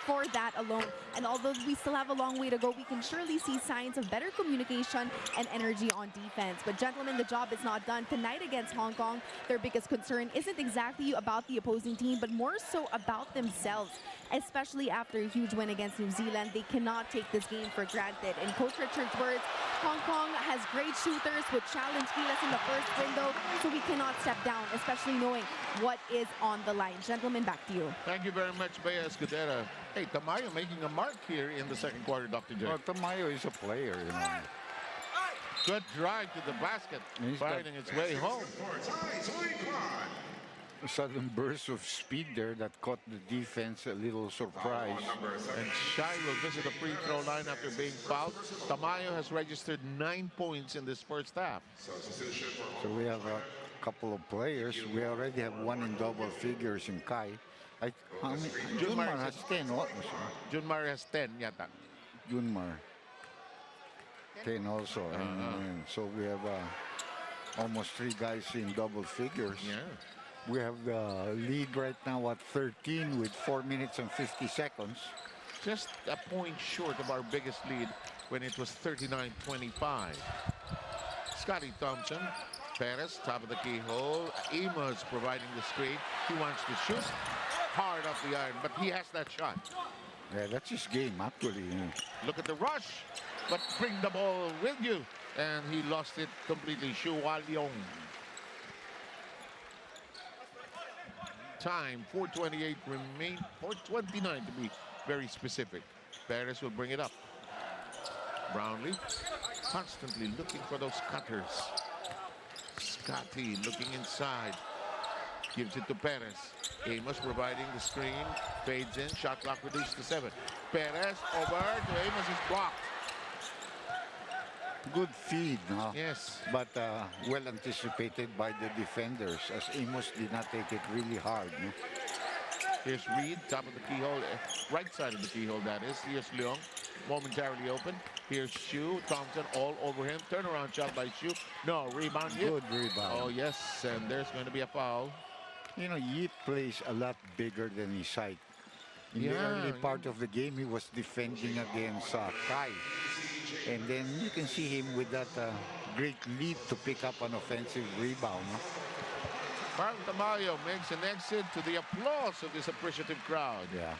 Speaker 5: for that alone. And although we still have a long way to go, we can surely see signs of better communication and energy on defense. But gentlemen, the job is not done tonight against Hong Kong. Their biggest concern isn't exactly about the opposing team, but more so about themselves. Especially after a huge win against New Zealand, they cannot take this game for granted. In Coach Richard's words, Hong Kong has great shooters, would challenge Gilas in the first window, so we cannot step down, especially knowing what is on the line. Gentlemen, back to you.
Speaker 6: Thank you very much, Bea Escudera. Hey, Tamayo making a mark here in the second quarter, Dr. J.
Speaker 7: Well, Tamayo is a player, you know.
Speaker 6: Good drive to the basket,
Speaker 7: He's
Speaker 6: finding its way home.
Speaker 7: A sudden burst of speed there that caught the defense a little surprised.
Speaker 6: And Shai will visit the free throw line after being fouled. Tamayo has registered 9 points in this first half.
Speaker 7: So we have a couple of players. We already have one in double figures in Kai. Junmar has 10. What?
Speaker 6: Junmar has 10 yata.
Speaker 7: Junmar 10 also. And so we have almost 3 guys in double figures.
Speaker 6: Yeah.
Speaker 7: We have the lead right now at 13 with 4 minutes and 50 seconds.
Speaker 6: Just a point short of our biggest lead when it was 39-25. Scotty Thompson, Perez, top of the keyhole. Amos providing the screen. He wants to shoot hard off the iron, but he has that shot.
Speaker 7: Yeah, that's his game, actually.
Speaker 6: Look at the rush, but bring the ball with you. And he lost it completely. Shu Waliong. Time, 4:28 remain, 4:29 to be very specific. Perez will bring it up. Brownlee constantly looking for those cutters. Scotty looking inside. Gives it to Perez. Amos providing the screen. Fades in. Shot clock reduced to 7. Perez over to Amos is blocked.
Speaker 7: Good feed, no?
Speaker 6: Yes.
Speaker 7: But well anticipated by the defenders as Amos did not take it really hard. No?
Speaker 6: Here's Reed, top of the keyhole, right side of the keyhole, that is. Here's Leong, momentarily open. Here's Shu, Thompson all over him. Turnaround shot by Shu. No, rebound.
Speaker 7: Good rebound.
Speaker 6: Oh, yes, and there's going to be a foul.
Speaker 7: You know, Yip plays a lot bigger than his height. In the early part of the game, he was defending against Kai. And then you can see him with that great leap to pick up an offensive rebound. No?
Speaker 6: Carl Tamayo makes an exit to the applause of this appreciative crowd.
Speaker 7: Yeah.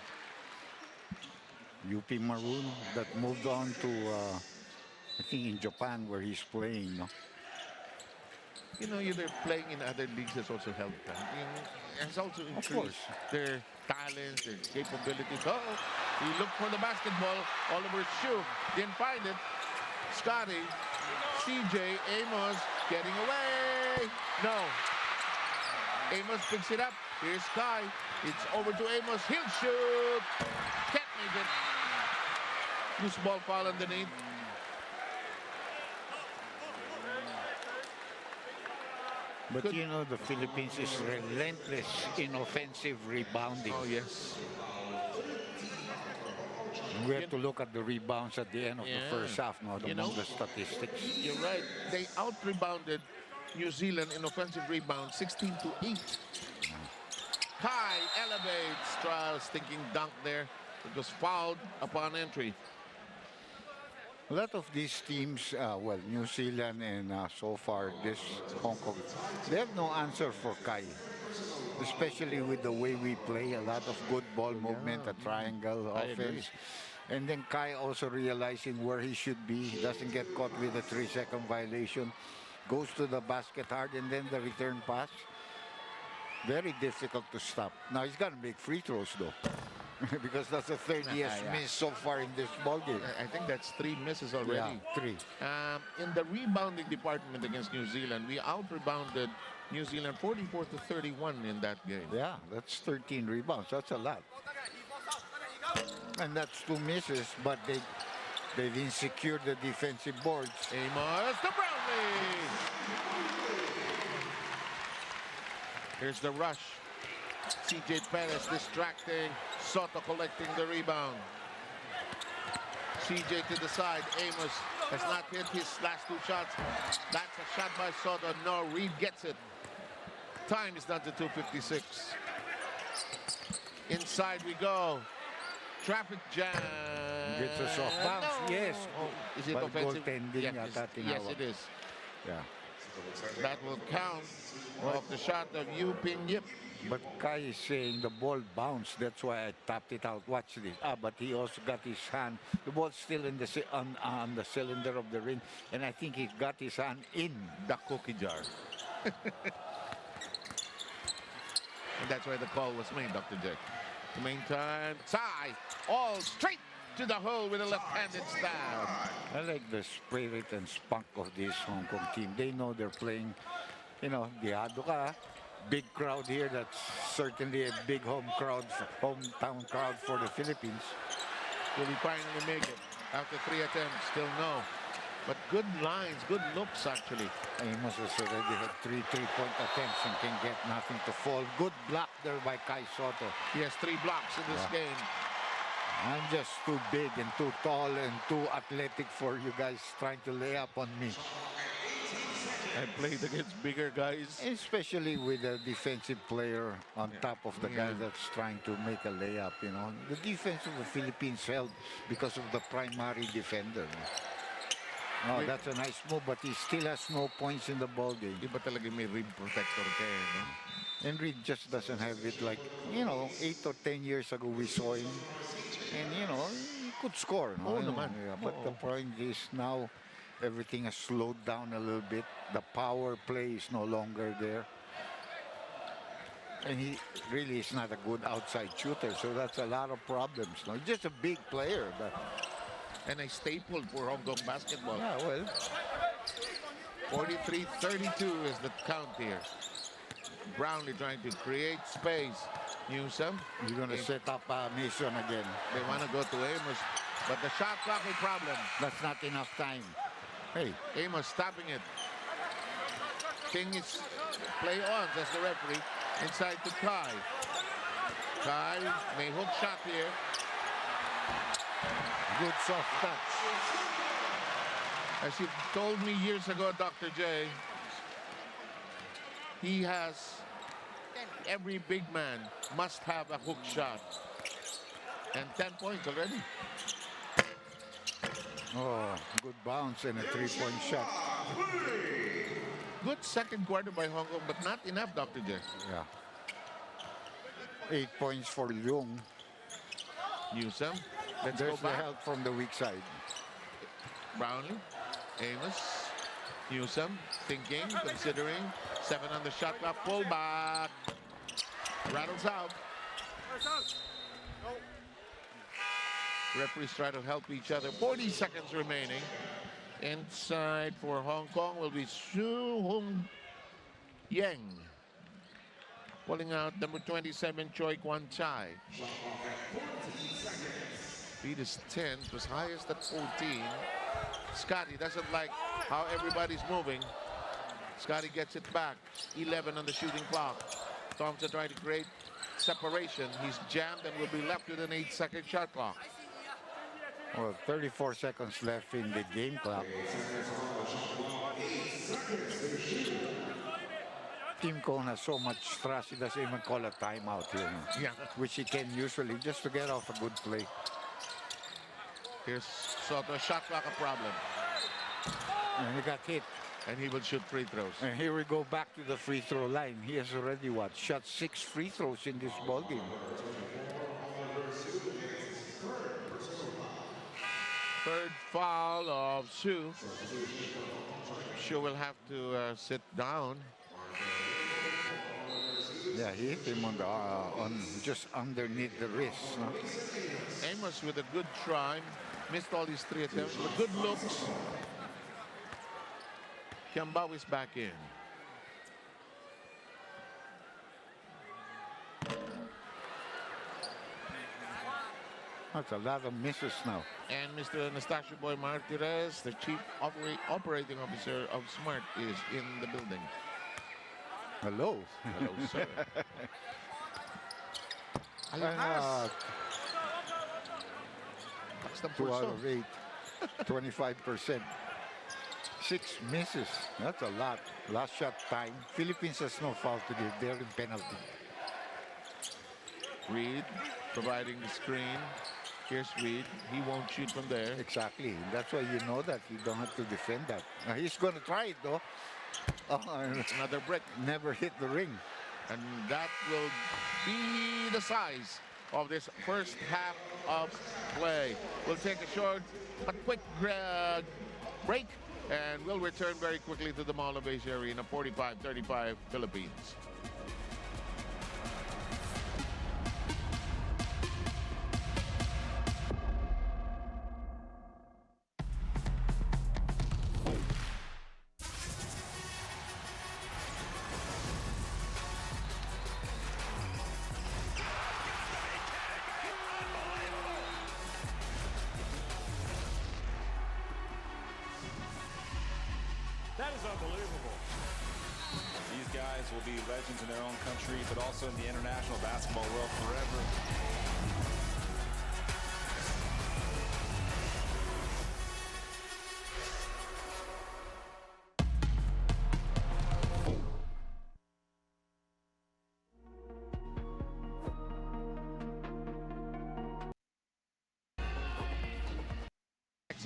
Speaker 7: UP Maroon that moved on to, I think, in Japan where he's playing. No?
Speaker 6: You know, they're playing in other leagues has also helped them. Has also increased their talents, their capabilities. Uh-oh. He looked for the basketball. Oliver's shoe. Didn't find it. Scotty, CJ, Amos getting away. No. Amos picks it up. Here's Kai. It's over to Amos. He'll shoot. Can't make it. Loose ball foul underneath.
Speaker 7: But you know, the Philippines is relentless in offensive rebounding.
Speaker 6: Oh, yes.
Speaker 7: We have to look at the rebounds at the end of the first half, not among the statistics.
Speaker 6: You're right. They out-rebounded New Zealand in offensive rebound, 16-8. Kai elevates. Trials thinking dunk there. It was fouled upon entry.
Speaker 7: A lot of these teams, well, New Zealand and so far this Hong Kong, they have no answer for Kai. Especially with the way we play, a lot of good ball movement, a triangle offense. And then Kai also realizing where he should be. He doesn't get caught with a 3-second violation. Goes to the basket hard, and then the return pass. Very difficult to stop. Now, he's got to make free throws, though. Because that's the third miss so far in this ballgame.
Speaker 6: I think that's 3 misses already.
Speaker 7: Yeah, 3.
Speaker 6: In the rebounding department against New Zealand, we out-rebounded New Zealand 44-31 in that game.
Speaker 7: Yeah, that's 13 rebounds. That's a lot. And that's 2 misses, but they've insecured the defensive boards.
Speaker 6: Amos to Brownlee. Here's the rush. CJ Perez distracting. Soto collecting the rebound. CJ to the side. Amos has not hit his last 2 shots. That's a shot by Soto. No, Reed gets it. Time is down to 2:56. Inside we go. Traffic jam.
Speaker 7: Gets a soft bounce.
Speaker 6: No.
Speaker 7: Yes.
Speaker 6: Oh, is it
Speaker 7: but
Speaker 6: offensive?
Speaker 7: goaltending
Speaker 6: Yes, it is.
Speaker 7: Yeah.
Speaker 6: That will count off the shot of Yu Ping Yip.
Speaker 7: But Kai is saying the ball bounced. That's why I tapped it out. Watch this. But he also got his hand. The ball's still in the on the cylinder of the ring, and I think he got his hand in the cookie jar.
Speaker 6: And that's why the call was made, Dr. J. The meantime, Tsai, all straight to the hole with a left-handed stab.
Speaker 7: I like the spirit and spunk of this Hong Kong team. They know they're playing, you know, Diado ka. Big crowd here. That's certainly a big hometown crowd for the Philippines.
Speaker 6: Will he finally make it? After 3 attempts, still no. But good lines, good looks, actually.
Speaker 7: Amos has already had 3 three-point attempts and can get nothing to fall. Good block there by Kai Soto.
Speaker 6: He has 3 blocks in this game.
Speaker 7: I'm just too big and too tall and too athletic for you guys trying to lay up on me.
Speaker 6: I played against bigger guys.
Speaker 7: Especially with a defensive player on top of the guy that's trying to make a layup, you know. The defense of the Philippines held because of the primary defender. Oh, that's a nice move, but he still has no points in the ball game.
Speaker 6: Iba talaga may rim protector kayo, no?
Speaker 7: And Reed just doesn't have it like, you know, 8 or 10 years ago we saw him. And, you know, he could score. No? But the point is now everything has slowed down a little bit. The power play is no longer there. And he really is not a good outside shooter, so that's a lot of problems. No? He's just a big player. But
Speaker 6: and a staple for Hong Kong basketball.
Speaker 7: yeah, well,
Speaker 6: 43-32 is the count here. Brownlee trying to create space. Newsom.
Speaker 7: you're going to set up Mason again.
Speaker 6: They want to go to Amos, but the shot clock a problem.
Speaker 7: That's not enough time. Hey,
Speaker 6: Amos stopping it. King is play on, says the referee. Inside to Kai. Kai may hook shot here.
Speaker 7: good soft touch.
Speaker 6: As you told me years ago, Dr. J, he has, every big man must have a hook shot. And 10 points already.
Speaker 7: Oh, good bounce and a three-point shot.
Speaker 6: Good second quarter by Hong Kong, but not enough, Dr. J.
Speaker 7: Yeah. 8 points for Leung.
Speaker 6: Newsom. Let's
Speaker 7: There's
Speaker 6: go
Speaker 7: the
Speaker 6: back.
Speaker 7: help from the weak side.
Speaker 6: Brownlee. Amos. Newsom. Thinking, considering. 7 on the shot clock. Pull back. Rattles out. Referees try to help each other. 40 seconds remaining. Inside for Hong Kong will be Su Hung Yang. Pulling out number 27, Choi Kwan Chai. Beat is 10, was highest at 14. Scotty doesn't like how everybody's moving. Scotty gets it back. 11 on the shooting clock. Thompson trying to create separation. He's jammed and will be left with an 8-second shot clock.
Speaker 7: Well, 34 seconds left in the game clock. Team Cone has so much trust, he doesn't even call a timeout here.
Speaker 6: Yeah.
Speaker 7: Which he can usually just to get off a good play.
Speaker 6: Here's Soto. Shot clock a problem.
Speaker 7: And he got hit.
Speaker 6: And he will shoot free throws.
Speaker 7: And here we go back to the free throw line. He has already, what, shot 6 free throws in this ball game.
Speaker 6: Third foul of Su. Su will have to sit down.
Speaker 7: Yeah, he hit him on just underneath the wrist. No?
Speaker 6: Amos with a good try. Missed all his 3 attempts, but good looks. Kiambao is back in.
Speaker 7: That's a lot of misses now.
Speaker 6: And Mr. Anastasio Boy Martirez, the chief operating officer of SMART, is in the building.
Speaker 7: Hello.
Speaker 6: Hello, sir. Alas.
Speaker 7: 2 out of 8. 25%. 6 misses. That's a lot. Last shot time. Philippines has no foul to give. They're in penalty.
Speaker 6: Reed providing the screen. Here's Reed. He won't shoot from there.
Speaker 7: Exactly. That's why you know that. You don't have to defend that. Now, he's going to try it, though. Oh,
Speaker 6: Another break.
Speaker 7: never hit the ring.
Speaker 6: And that will be the size of this first half of play. We'll take a short but quick break, and we'll return very quickly to the Mall of Asia Arena, 45-35 Philippines.
Speaker 8: That is unbelievable.
Speaker 9: These guys will be legends in their own country, but also in the international basketball world forever.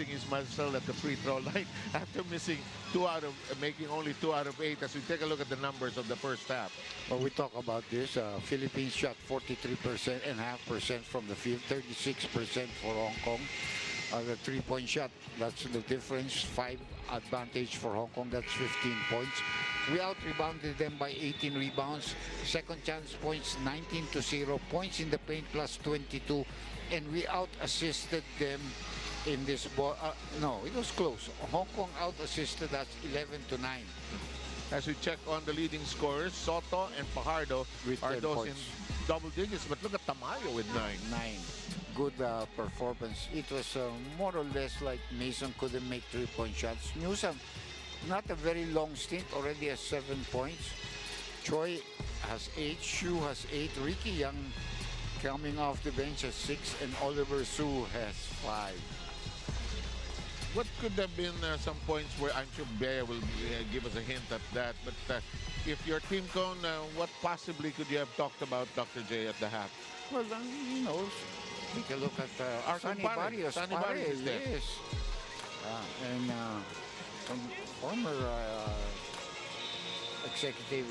Speaker 6: His muscle at the free throw line after making only 2 out of 8. As we take a look at the numbers of the first half.
Speaker 7: Well, we talk about this. Philippines shot 43.5% from the field, 36% for Hong Kong. The three-point shot, that's the difference. 5 advantage for Hong Kong, that's 15 points. We out-rebounded them by 18 rebounds. Second chance points, 19-0. Points in the paint plus 22. And we out-assisted them in this ball. No, it was close. Hong Kong out-assisted us 11-9.
Speaker 6: As we check on the leading scorers, Soto and Fajardo
Speaker 7: With
Speaker 6: are
Speaker 7: 10
Speaker 6: those
Speaker 7: points.
Speaker 6: in double digits. But look at Tamayo with 9.
Speaker 7: 9. Good performance. It was more or less like Mason couldn't make three-point shots. Newsom, not a very long stint, already has 7 points. Choi has 8. Shu has 8. Ricky Young coming off the bench has 6. And Oliver Su has 5.
Speaker 6: What could have been some points where I'm sure Bea will give us a hint at that. But if your team cone, what possibly could you have talked about, Dr. J, at the half?
Speaker 7: Well, you know, take a look at Sonny Barrios.
Speaker 6: Sonny Barrios is there.
Speaker 7: Yes. And former executive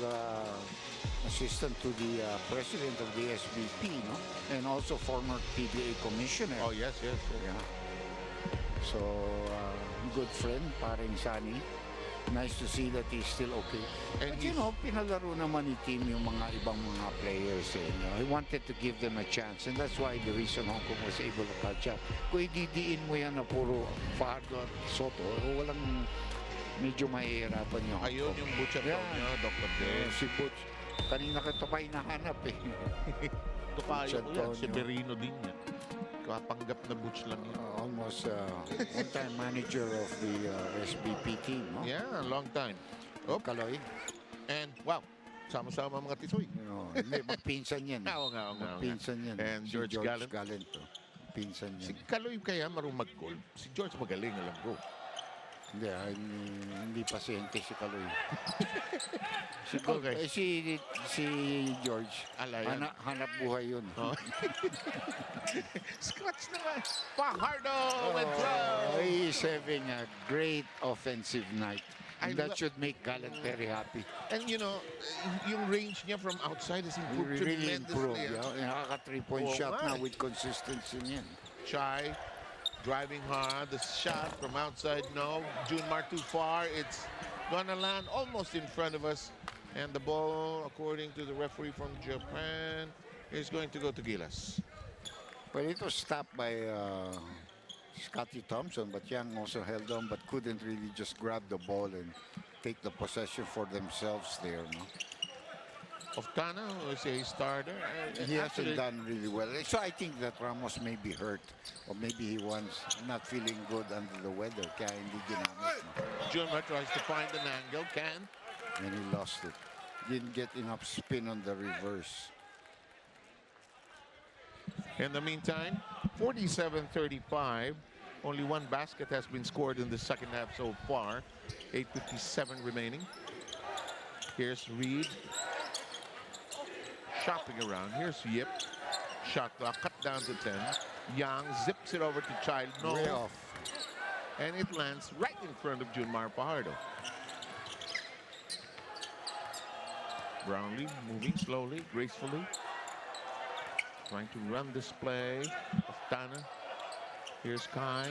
Speaker 7: assistant to the president of the SBP, no? And also former PBA commissioner.
Speaker 6: Oh, yes.
Speaker 7: Yeah. So, good friend, paring Sonny. Nice to see that he's still okay.
Speaker 6: And
Speaker 7: But you know, pinalaro naman ni team yung mga ibang mga players. You know? He wanted to give them a chance. And that's why the reason Hong Kong was able to catch up. Kung ididiin mo yan na puro Fajardo at Soto, walang medyo mahihirapan yung Hong
Speaker 6: Ayun
Speaker 7: Kong.
Speaker 6: yung butcher
Speaker 7: Yeah.
Speaker 6: niyo, Dr. J.
Speaker 7: Si Butch. Kanina kita pa hinahanap eh.
Speaker 6: Tukayo ko yan.
Speaker 7: Antonio.
Speaker 6: Si Berino din yan. Kapanggap na butch lang yan.
Speaker 7: Almost one-time manager of the SBP team. No?
Speaker 6: Yeah, a long time. Oh,
Speaker 7: Kaloy.
Speaker 6: and wow, sama-sama mga tisoy.
Speaker 7: Hindi, magpinsan yan.
Speaker 6: Oo nga.
Speaker 7: Magpinsan yan.
Speaker 6: And
Speaker 7: Si
Speaker 6: George Gallant.
Speaker 7: oh. Pinsan
Speaker 6: Si
Speaker 7: yan.
Speaker 6: Kaloy kaya marunong mag-goal. Si George magaling, alam ko.
Speaker 7: Hindi pasyente si Kaloy.
Speaker 6: Okay.
Speaker 7: Si George,
Speaker 6: Alayan.
Speaker 7: hanap buhay yun.
Speaker 6: Oh. Scratch naman. Fajardo with 12.
Speaker 7: He's having a great offensive night. And that should make Gallant very happy.
Speaker 6: And you know, yung range niya from outside is
Speaker 7: He
Speaker 6: improved
Speaker 7: really improved.
Speaker 6: tremendously.
Speaker 7: Nakaka 3-point
Speaker 6: Oo
Speaker 7: shot
Speaker 6: nga
Speaker 7: na
Speaker 6: eh.
Speaker 7: with consistency niyan.
Speaker 6: Chai driving hard. The shot from outside, no. Junmar too far. It's gonna land almost in front of us. And the ball, according to the referee from Japan, is going to go to Gilas.
Speaker 7: Well, it was stopped by Scotty Thompson, but Young also held on, but couldn't really just grab the ball and take the possession for themselves there. No?
Speaker 6: Oftana, who is a starter.
Speaker 7: He
Speaker 6: actually-
Speaker 7: hasn't done really well. So I think that Ramos may be hurt, or maybe he wants not feeling good under the weather. Kaya hindi ginamit. No?
Speaker 6: Junmar tries to find an angle, can.
Speaker 7: And he lost it. Didn't get enough spin on the reverse.
Speaker 6: In the meantime, 47-35. Only one basket has been scored in the second half so far. 8:57 remaining. Here's Reed. Shopping around. Here's Yip. Shot clock cut down to 10. Young zips it over to Child. No.
Speaker 7: Way off.
Speaker 6: And it lands right in front of Junmar Fajardo. Brownlee moving slowly, gracefully. Trying to run this play of Tana. Here's Kai.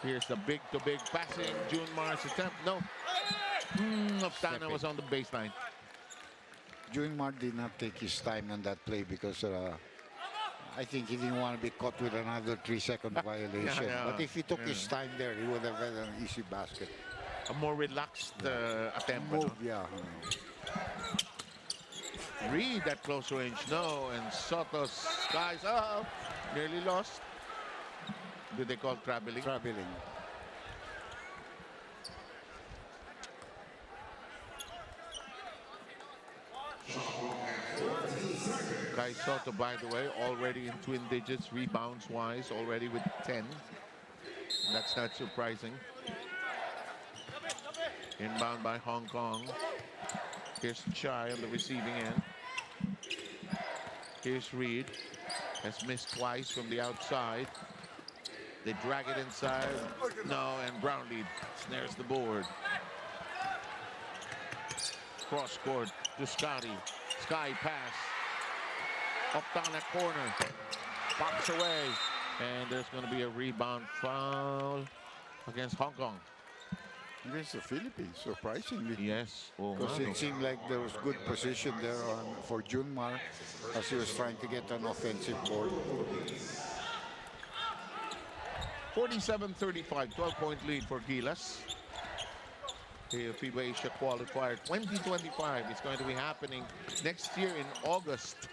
Speaker 6: Here's the big-to-big passing. Junmar's attempt. No. Of Tana was on the baseline.
Speaker 7: Junmar did not take his time on that play because I think he didn't want to be caught with another 3-second violation.
Speaker 6: Yeah.
Speaker 7: But if he took his time there, he would have had an easy basket.
Speaker 6: A more relaxed attempt.
Speaker 7: Move, yeah.
Speaker 6: Reed at close range, no, and Soto's skies up, nearly lost. Do they call traveling?
Speaker 7: Traveling.
Speaker 6: Kai Soto, by the way, already in twin digits, rebounds-wise, already with 10. That's not surprising. Inbound by Hong Kong. Here's Chai on the receiving end. Here's Reed. Has missed twice from the outside. They drag it inside. No, and Brownlee snares the board. Cross court to Scotty. Sky pass. Up down that corner. Box away. And there's going to be a rebound foul against Hong Kong.
Speaker 7: Against the Philippines, surprisingly.
Speaker 6: Yes.
Speaker 7: Because it seemed like there was good position there for Junmar as he was trying to get an offensive board.
Speaker 6: 47-35, 12-point lead for Gilas. The FIBA Asia qualifier 2025 is going to be happening next year in August.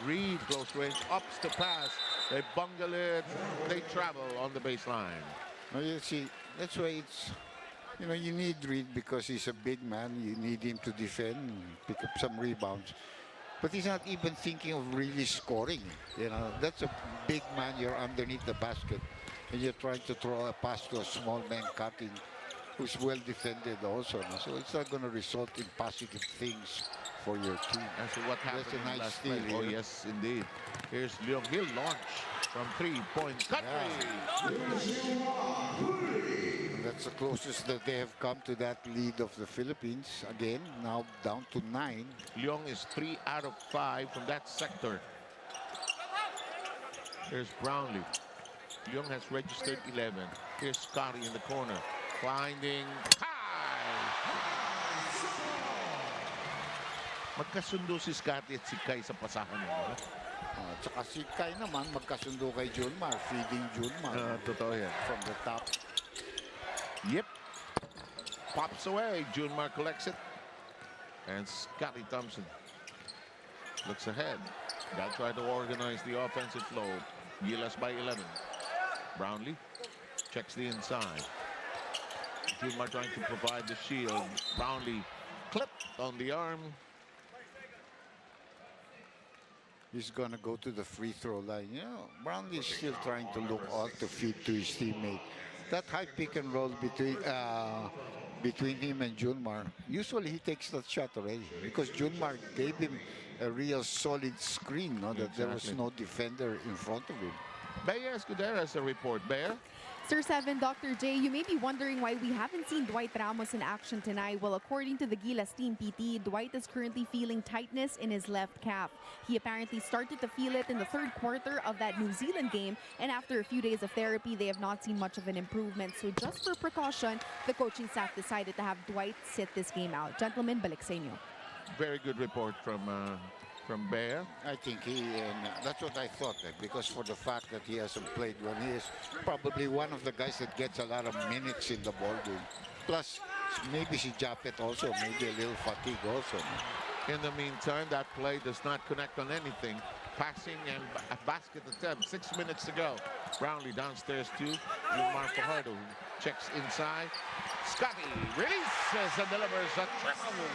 Speaker 6: Reed, close range, ups the pass. They bungle it. They travel on the baseline.
Speaker 7: Now you see, that's why it's, you know, you need Reed because he's a big man. You need him to defend, pick up some rebounds. But he's not even thinking of really scoring. You know, that's a big man. You're underneath the basket. And you're trying to throw a pass to a small man cutting who's well defended also. So it's not going to result in positive things for your team.
Speaker 6: And so what happened
Speaker 7: That's a nice
Speaker 6: last
Speaker 7: steal.
Speaker 6: night? Oh, yes, indeed. Here's Leong. He'll launch from three-point cut.
Speaker 7: And that's the closest that they have come to that lead of the Philippines. Again, now down to 9.
Speaker 6: Leong is 3 out of 5 from that sector. Here's Brownlee. Leong has registered 11. Here's Scotty in the corner. Finding Kai. Magkasundo si Scotty at si Kai sa pasahan mo.
Speaker 7: Tsaka si Kai naman magkasundo kay Junmar, feeding Junmar.
Speaker 6: Totoo yan.
Speaker 7: From the top.
Speaker 6: Yep. Pops away. Junmar collects it. And Scotty Thompson looks ahead. They'll try to organize the offensive flow. Gilas by 11. Brownlee checks the inside. Junmar trying to provide the shield. Brownlee clipped on the arm.
Speaker 7: He's going to go to the free throw line. You know, Brownlee is still trying to look out to feed to his teammate. That high pick and roll between him and Junmar, usually he takes that shot already because Junmar gave him a real solid screen, no? That there was no defender in front of him.
Speaker 6: Bea Escudero has a report. Bea?
Speaker 5: Sir 7, Dr. J, you may be wondering why we haven't seen Dwight Ramos in action tonight. Well, according to the Gilas team PT, Dwight is currently feeling tightness in his left calf. He apparently started to feel it in the third quarter of that New Zealand game, and after a few days of therapy, they have not seen much of an improvement. So just for precaution, the coaching staff decided to have Dwight sit this game out. Gentlemen, balik sa inyo.
Speaker 6: Very good report from Bea.
Speaker 7: I think that's what I thought, because for the fact that he hasn't played when he is probably one of the guys that gets a lot of minutes in the ball game. Plus, maybe si Japet also, maybe a little fatigue also.
Speaker 6: In the meantime, that play does not connect on anything. Passing and a basket attempt, 6 minutes to go. Brownlee downstairs too. Junmar Fajardo checks inside. Scotty releases and delivers a triple.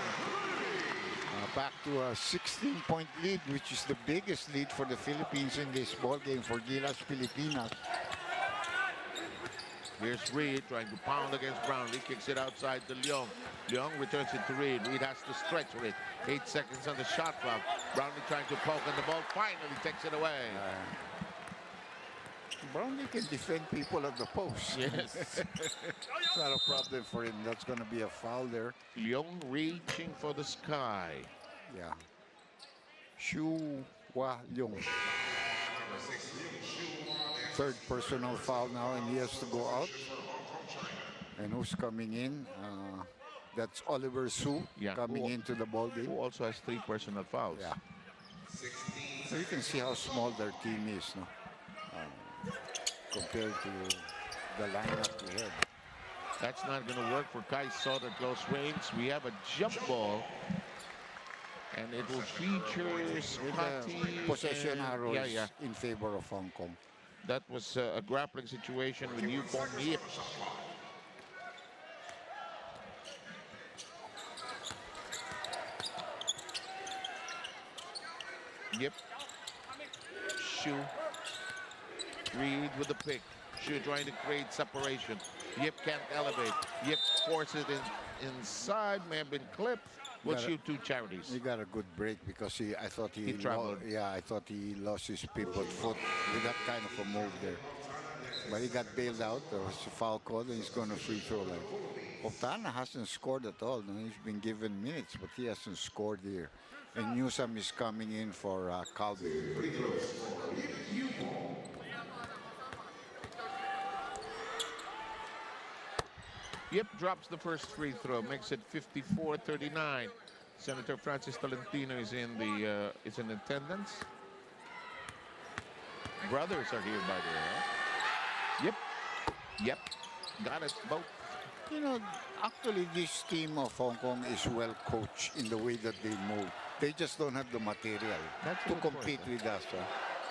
Speaker 7: Back to a 16-point lead, which is the biggest lead for the Philippines in this ball game for Gilas Pilipinas.
Speaker 6: Here's Reed trying to pound against Brownlee. Kicks it outside to Leong. Leong returns it to Reed. Reed has to stretch with it. 8 seconds on the shot clock. Brownlee trying to poke on the ball. Finally takes it away.
Speaker 7: Brownlee can defend people at the post.
Speaker 6: Yes.
Speaker 7: It's not a problem for him. That's going to be a foul there.
Speaker 6: Leung reaching for the sky.
Speaker 7: Yeah. Shu Hua Leung. Third personal foul now, and he has to go out. And who's coming in? That's Oliver Su coming into the ball game.
Speaker 6: Who also has 3 personal fouls.
Speaker 7: Yeah. So you can see how small their team is, no? Compared to the lineup we had.
Speaker 6: That's not going to work for Kai Sot at close range. We have a jump ball. And it will feature Scotty.
Speaker 7: Possession arrows
Speaker 6: Yeah.
Speaker 7: in favor of Hong Kong.
Speaker 6: That was a grappling situation with Yu Bong Yip. Yip. Shu. Reed with the pick. Shu trying to create separation. Yip can't elevate. Yip forces it inside. May have been clipped. We'll shoot 2 charities.
Speaker 7: He got a good break because I thought he
Speaker 6: traveled.
Speaker 7: I thought he lost his pivot foot with that kind of a move there. But he got bailed out. There was a foul call, and he's going to free throw line. Otana hasn't scored at all. No, he's been given minutes, but he hasn't scored here. And Newsome is coming in for Calvin.
Speaker 6: Yip drops the first free throw, makes it 54-39. Senator Francis Tolentino is in attendance. Brothers are here, by the way. Yep, got it both.
Speaker 7: You know, actually, this team of Hong Kong is well coached in the way that they move. They just don't have the material to compete with us.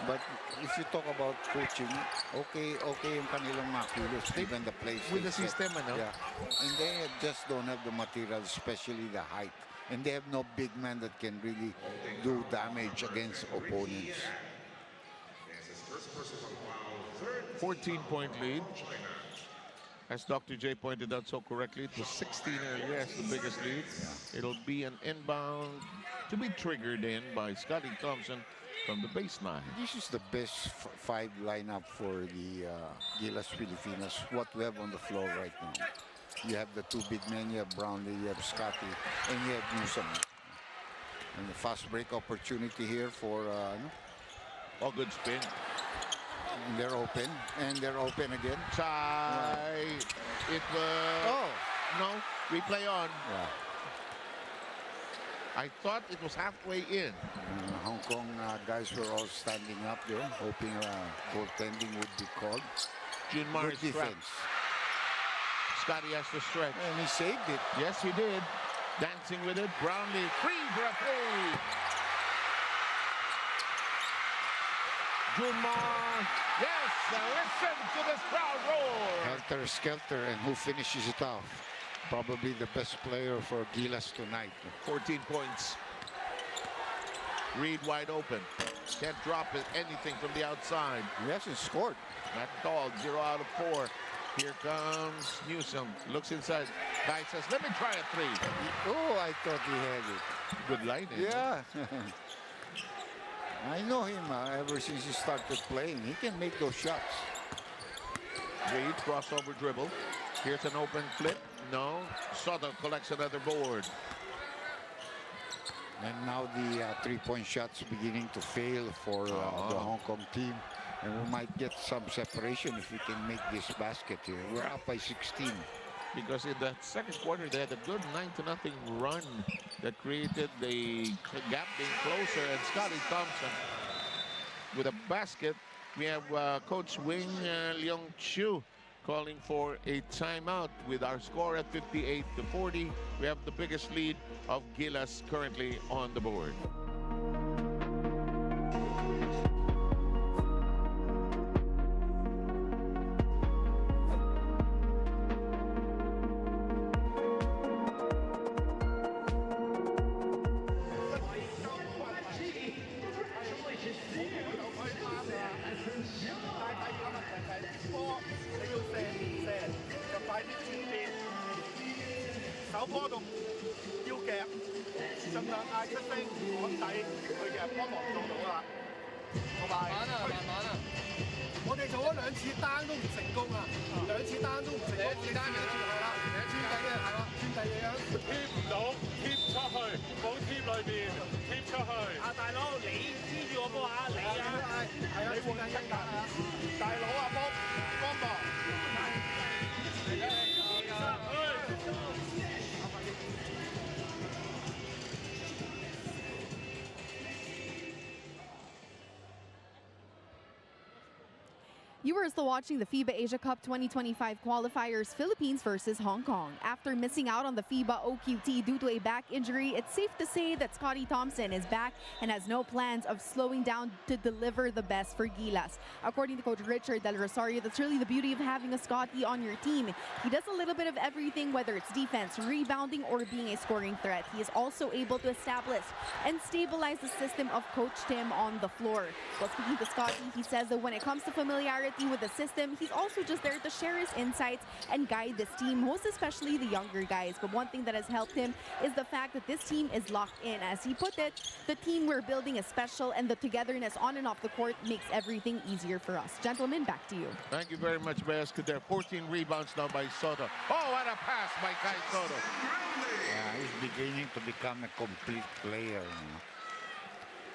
Speaker 7: But if you talk about coaching, okay yung kanilang mga kilos, even the place.
Speaker 6: With the system, no?
Speaker 7: Yeah. And they just don't have the material, especially the height. And they have no big man that can really do damage against opponents.
Speaker 6: 14-point lead. As Dr. J pointed out so correctly, it was 16 earlier as the biggest lead. Yeah. It'll be an inbound to be triggered in by Scotty Thompson from the baseline.
Speaker 7: This is the best 5 lineup for the Gilas Pilipinas, what we have on the floor right now. You have the 2 big men, you have Brownlee, you have Scotty, and you have Newsome. And the fast break opportunity here for...
Speaker 6: all good spin.
Speaker 7: And they're open, and they're open again.
Speaker 6: Chai. It was...
Speaker 7: Oh!
Speaker 6: No, replay on.
Speaker 7: Yeah.
Speaker 6: I thought it was halfway in.
Speaker 7: Hong Kong guys were all standing up there, hoping goaltending would be called.
Speaker 6: Junmar
Speaker 7: Good defense.
Speaker 6: Scotty has to stretch.
Speaker 7: And he saved it.
Speaker 6: Yes, he did. Dancing with it. Brownlee free for a three. Junmar. Yes, listen to this crowd roar.
Speaker 7: Helter Skelter, and who finishes it off? Probably the best player for Gilas tonight.
Speaker 6: 14 points. Reed wide open. Can't drop it, anything from the outside.
Speaker 7: He hasn't scored.
Speaker 6: Not called. 0 out of 4. Here comes Newsome. Looks inside. Guy says, let me try a 3.
Speaker 7: Oh, I thought he had it.
Speaker 6: Good line.
Speaker 7: Yeah. I know him ever since he started playing. He can make those shots.
Speaker 6: Reed, crossover dribble. Here's an open flip. No. Soto collects another board.
Speaker 7: And now the 3-point shots beginning to fail for the Hong Kong team. And we might get some separation if we can make this basket here. We're up by 16.
Speaker 6: Because in the second quarter, they had a good 9-0 run that created the gap being closer. And Scotty Thompson with a basket. We have Coach Wing Leong Chiu calling for a timeout with our score at 58-40. We have the biggest lead of Gilas currently on the board.
Speaker 10: 次單都唔成功啊，兩次單都唔成功，你單嘅係啦，轉第嘅係啦，轉第嘢啊，
Speaker 8: 貼唔到，貼出去，冇貼裏邊，貼出去。啊大佬，你黐住我波啊，你啊，
Speaker 10: 係啊，你換第一㗎啊，
Speaker 8: 大佬啊，幫忙。
Speaker 5: You are still watching the FIBA Asia Cup 2025 qualifiers, Philippines versus Hong Kong. After missing out on the FIBA OQT due to a back injury, it's safe to say that Scotty Thompson is back and has no plans of slowing down to deliver the best for Gilas. According to Coach Richard Del Rosario, that's really the beauty of having a Scotty on your team. He does a little bit of everything, whether it's defense, rebounding, or being a scoring threat. He is also able to establish and stabilize the system of Coach Tim on the floor. Well, speaking to Scotty, he says that when it comes to familiarity with the system, he's also just there to share his insights and guide this team, most especially the younger guys. But one thing that has helped him is the fact that this team is locked in. As he put it, the team we're building is special, and the togetherness on and off the court makes everything easier for us. Gentlemen, back to you.
Speaker 6: Thank you very much, Bayas. There are 14 rebounds now by Soto. Oh, what a pass by Kai Soto.
Speaker 7: Yeah, he's beginning to become a complete player.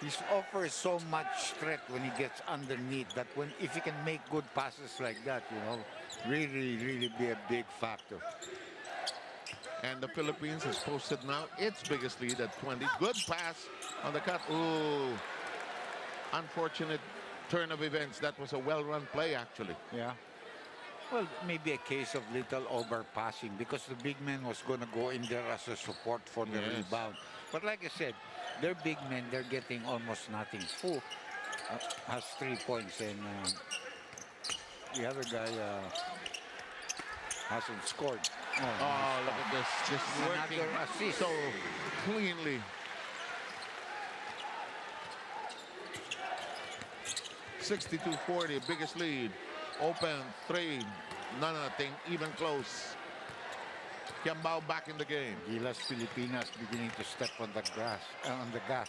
Speaker 7: He offers so much threat when he gets underneath that if he can make good passes like that, really be a big factor.
Speaker 6: And the Philippines has posted now its biggest lead at 20. Good pass on the cut. Ooh, unfortunate turn of events. That was a well-run play, actually.
Speaker 7: Yeah. Well, maybe a case of little overpassing because the big man was going to go in there as a support for the rebound. But like I said, they're big men. They're getting almost nothing. Fu has 3 points, and the other guy hasn't scored.
Speaker 6: Oh, look at this. Just working
Speaker 7: assist.
Speaker 6: So cleanly. 62-40, biggest lead. Open, 3, nothing, even close. Kiambao back in the game.
Speaker 7: Gilas Filipinas beginning to step on the gas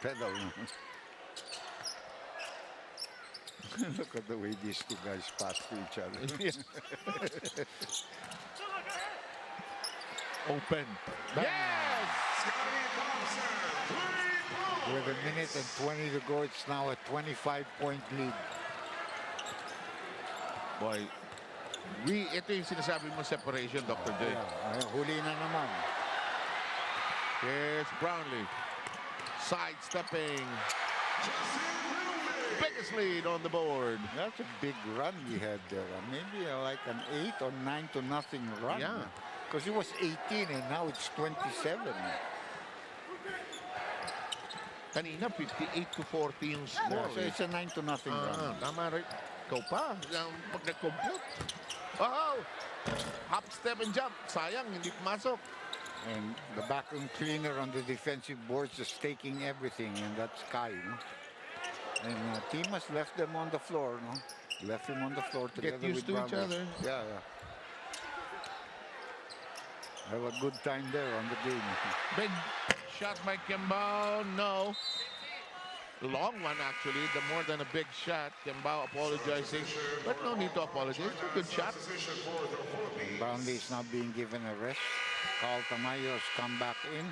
Speaker 7: pedal. Look at the way these two guys pass to each other.
Speaker 6: Open. Yes!
Speaker 7: With a minute and 20 to go, it's now a 25-point lead.
Speaker 6: Boy, ito yung sinasabi mo separation, Dr. J.
Speaker 7: Huli na naman.
Speaker 6: Here's Brownlee. Sidestepping. Biggest lead on the board.
Speaker 7: That's a big run we had there. Maybe like an 8 or 9-0 run.
Speaker 6: Yeah.
Speaker 7: Because it was 18 and now it's 27.
Speaker 6: Kanina, 58-40 yung score.
Speaker 7: So it's a 9-0 run.
Speaker 6: Tama rin. Ikaw pa, pag nag-compute. Oh! Hop, step, and jump. Sayang, hindi pumasok.
Speaker 7: And the backroom cleaner on the defensive boards is taking everything, and that's Kai. And team has left them on the floor. Left him on the floor together
Speaker 6: Get used
Speaker 7: with
Speaker 6: to each other.
Speaker 7: Yeah. Have a good time there on the game.
Speaker 6: Big shot by Kimbao. No. Long one, actually. The more than a big shot. Kimbao apologizing. But no need to apologize. It's a good shot.
Speaker 7: Brownlee is now being given a rest. Carl Tamayo has come back in.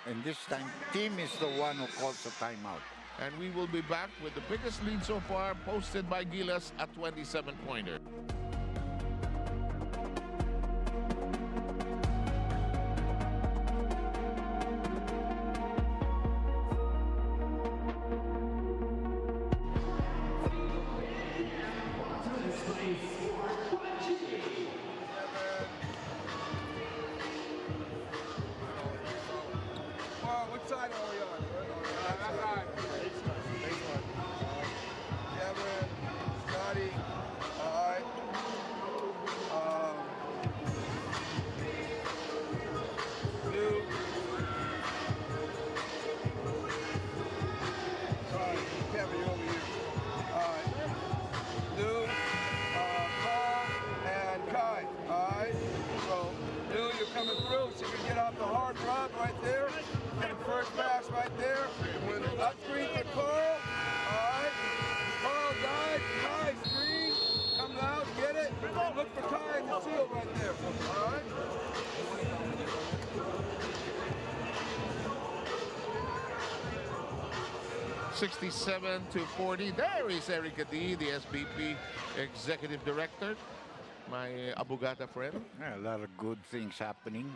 Speaker 7: And this time, team is the one who calls the timeout.
Speaker 6: And we will be back with the biggest lead so far, posted by Gilas at 27-pointer.
Speaker 10: What side are we on? That side. Kevin, Scotty. All right.
Speaker 6: 67-40. There is Eric Adi, the SBP Executive Director, my abogada friend.
Speaker 11: Yeah, a lot of good things happening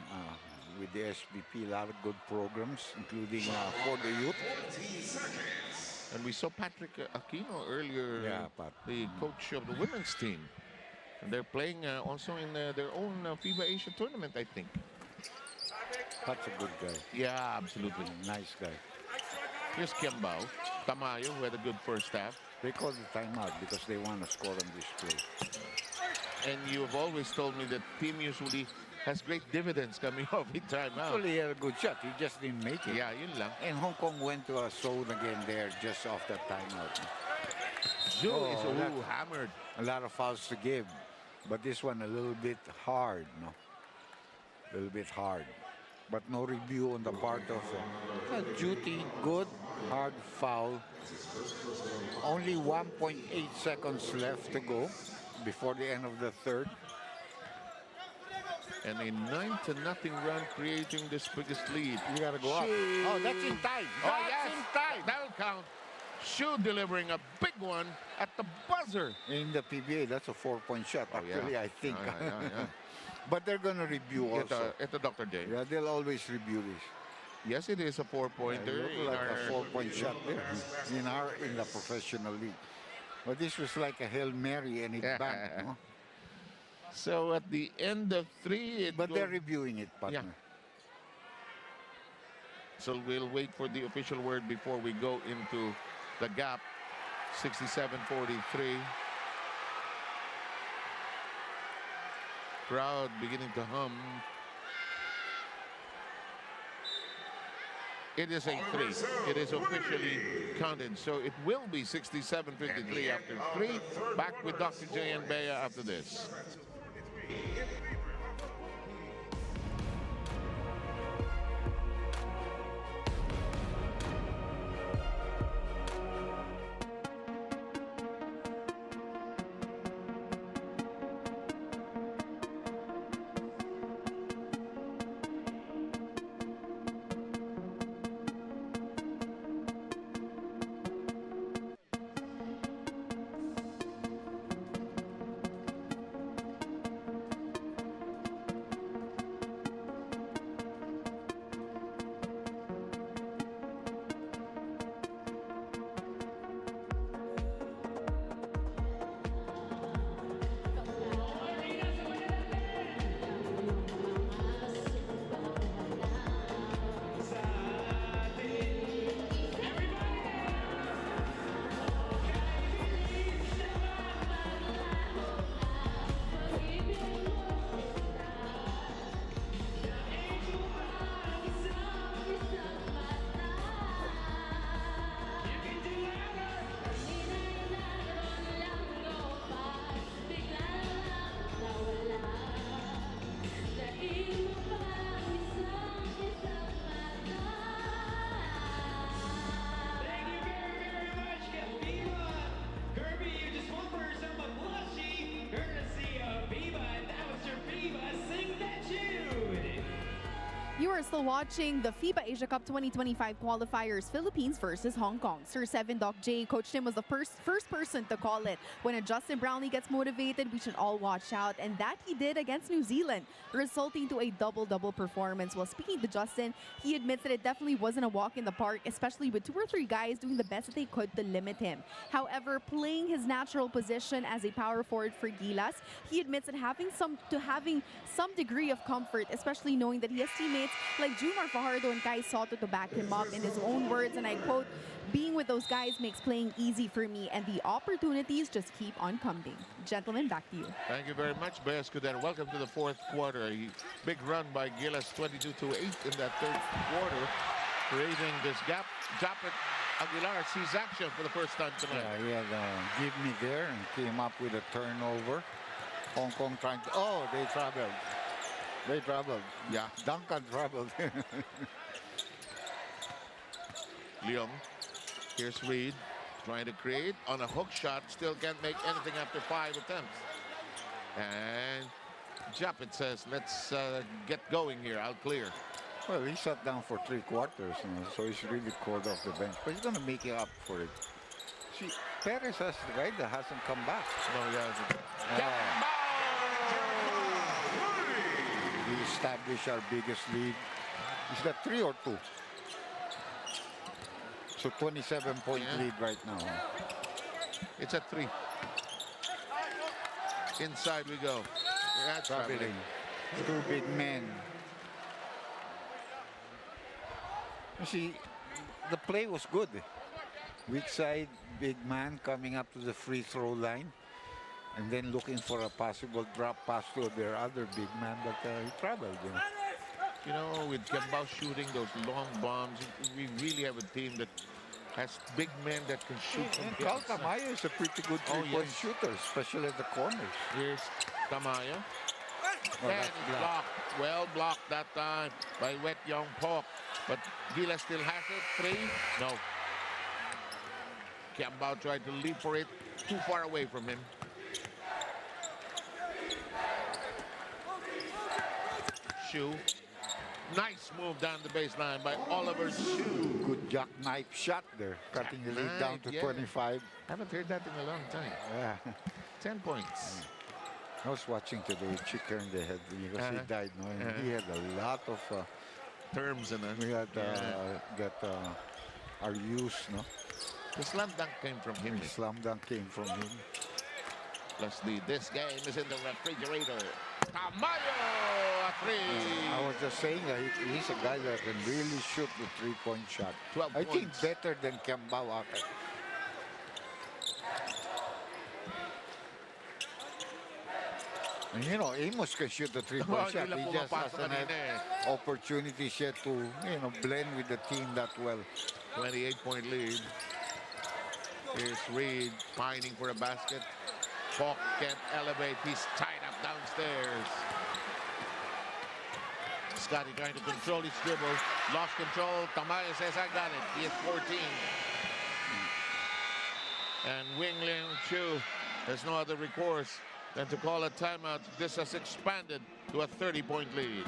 Speaker 11: with the SBP, a lot of good programs, including for the youth.
Speaker 6: And we saw Patrick Aquino earlier, the coach of the women's team. And they're playing also in their own FIBA Asia tournament, I think.
Speaker 11: That's a good guy.
Speaker 6: Yeah, absolutely.
Speaker 11: Nice guy.
Speaker 6: Here's Kiambao Tamayo, who had a good first half.
Speaker 11: They called the timeout because they want to score on this play.
Speaker 6: And you have always told me that team usually has great dividends coming off in timeout.
Speaker 11: Actually, he had a good shot. He just didn't make it.
Speaker 6: Yeah, yun lang.
Speaker 11: And Hong Kong went to a zone again there just off that timeout.
Speaker 6: Zhou is hammered.
Speaker 11: A lot of fouls to give. But this one a little bit hard, no? A little bit hard. But no review on the part of Duty. Good, hard foul. Only 1.8 seconds left to go before the end of the third.
Speaker 6: And a 9-0 run, creating this biggest lead.
Speaker 11: You gotta go up. Oh, that's in time. That's in time.
Speaker 6: That'll count. Shu delivering a big one at the buzzer.
Speaker 11: In the PBA, that's a 4-point shot, actually, I think.
Speaker 6: Yeah.
Speaker 11: But they're gonna review also.
Speaker 6: At the Dr. J.
Speaker 11: Yeah, they'll always review this.
Speaker 6: Yes, it is a 4-pointer.
Speaker 11: Yeah, like a 4-point shot there in the professional league. But this was like a Hail Mary and it banked, no?
Speaker 6: So at the end of 3,
Speaker 11: but they're reviewing it, partner.
Speaker 6: Yeah. So we'll wait for the official word before we go into the gap. 67-43. Crowd beginning to hum. It is a 3. It is officially counted. So it will be 67-53 after 3. Back with Dr. J and Bea after this.
Speaker 5: You are still watching the FIBA Asia Cup 2025 qualifiers, Philippines versus Hong Kong. Sir 7 Doc J, Coach Tim was the first person to call it. When a Justin Brownlee gets motivated, we should all watch out. And that he did against New Zealand, resulting to a double-double performance. Well, speaking to Justin, he admits that it definitely wasn't a walk in the park, especially with 2 or 3 guys doing the best that they could to limit him. However, playing his natural position as a power forward for Gilas, he admits that having some degree of comfort, especially knowing that he has teammates like Jumar Fajardo and Kai Soto to back him up. In his own words, and I quote, "Being with those guys makes playing easy for me, and the opportunities just keep on coming." Gentlemen, back to you.
Speaker 6: Thank you very much, Bea Escudero. Welcome to the 4th quarter. A big run by Gilas, 22-8 in that 3rd quarter, creating this gap. Japet Aguilar sees action for the first time tonight.
Speaker 11: Yeah, he had give me there and came up with a turnover. Hong Kong trying to, they traveled. They traveled.
Speaker 6: Yeah.
Speaker 11: Duncan traveled.
Speaker 6: Leong, here's Reed, trying to create on a hook shot. Still can't make anything after 5 attempts. And Japet says, let's get going here. I'll clear.
Speaker 11: Well, he sat down for 3 quarters, so he's really called off the bench. But he's going to make it up for it. See, Perez has the guy that hasn't come back.
Speaker 6: No, he hasn't.
Speaker 11: We established our biggest lead. Is that 3 or 2? So 27-point lead right now.
Speaker 6: It's at 3. Inside we go. That's traveling.
Speaker 11: 2 big men. You see, the play was good. Weak side, big man coming up to the free throw line. And then looking for a possible drop pass to their other big man, but he traveled.
Speaker 6: You know, with Kembao shooting those long bombs, we really have a team that has big men that can shoot from the
Speaker 11: Cal
Speaker 6: outside.
Speaker 11: Tamayo is a pretty good three-point shooter, especially at the corners.
Speaker 6: Here's Tamayo.
Speaker 11: Oh,
Speaker 6: And
Speaker 11: that's
Speaker 6: it's blocked. Well blocked that time by Wet Young Pok. But Gilas still has it. 3. No. Kembao tried to leap for it. Too far away from him. Shu. Nice move down the baseline by Oliver Shu.
Speaker 11: Good jackknife shot there, cutting the lead down to 25.
Speaker 6: Haven't heard that in a long time.
Speaker 11: Yeah.
Speaker 6: 10 points.
Speaker 11: I was watching today, Chick turned the head because he died. No? And he had a lot of
Speaker 6: terms in it.
Speaker 11: We had that are used. No?
Speaker 6: The slam dunk came from him.
Speaker 11: The slam dunk came from him.
Speaker 6: Plus this game is in the refrigerator. Tamayo, a 3.
Speaker 11: I was just saying that he's a guy that can really shoot the three-point shot.
Speaker 6: 12
Speaker 11: I
Speaker 6: points.
Speaker 11: think better than Kembao. And you know, Amos can shoot the three-point shot. He just hasn't had opportunities yet to, blend with the team that well.
Speaker 6: 28-point lead. Here's Reed pining for a basket. Pok can't elevate. He's tied up downstairs. Scotty trying to control his dribble. Lost control. Tamayo says, I got it. He is 14. And Wing Liang Chu has no other recourse than to call a timeout. This has expanded to a 30-point lead.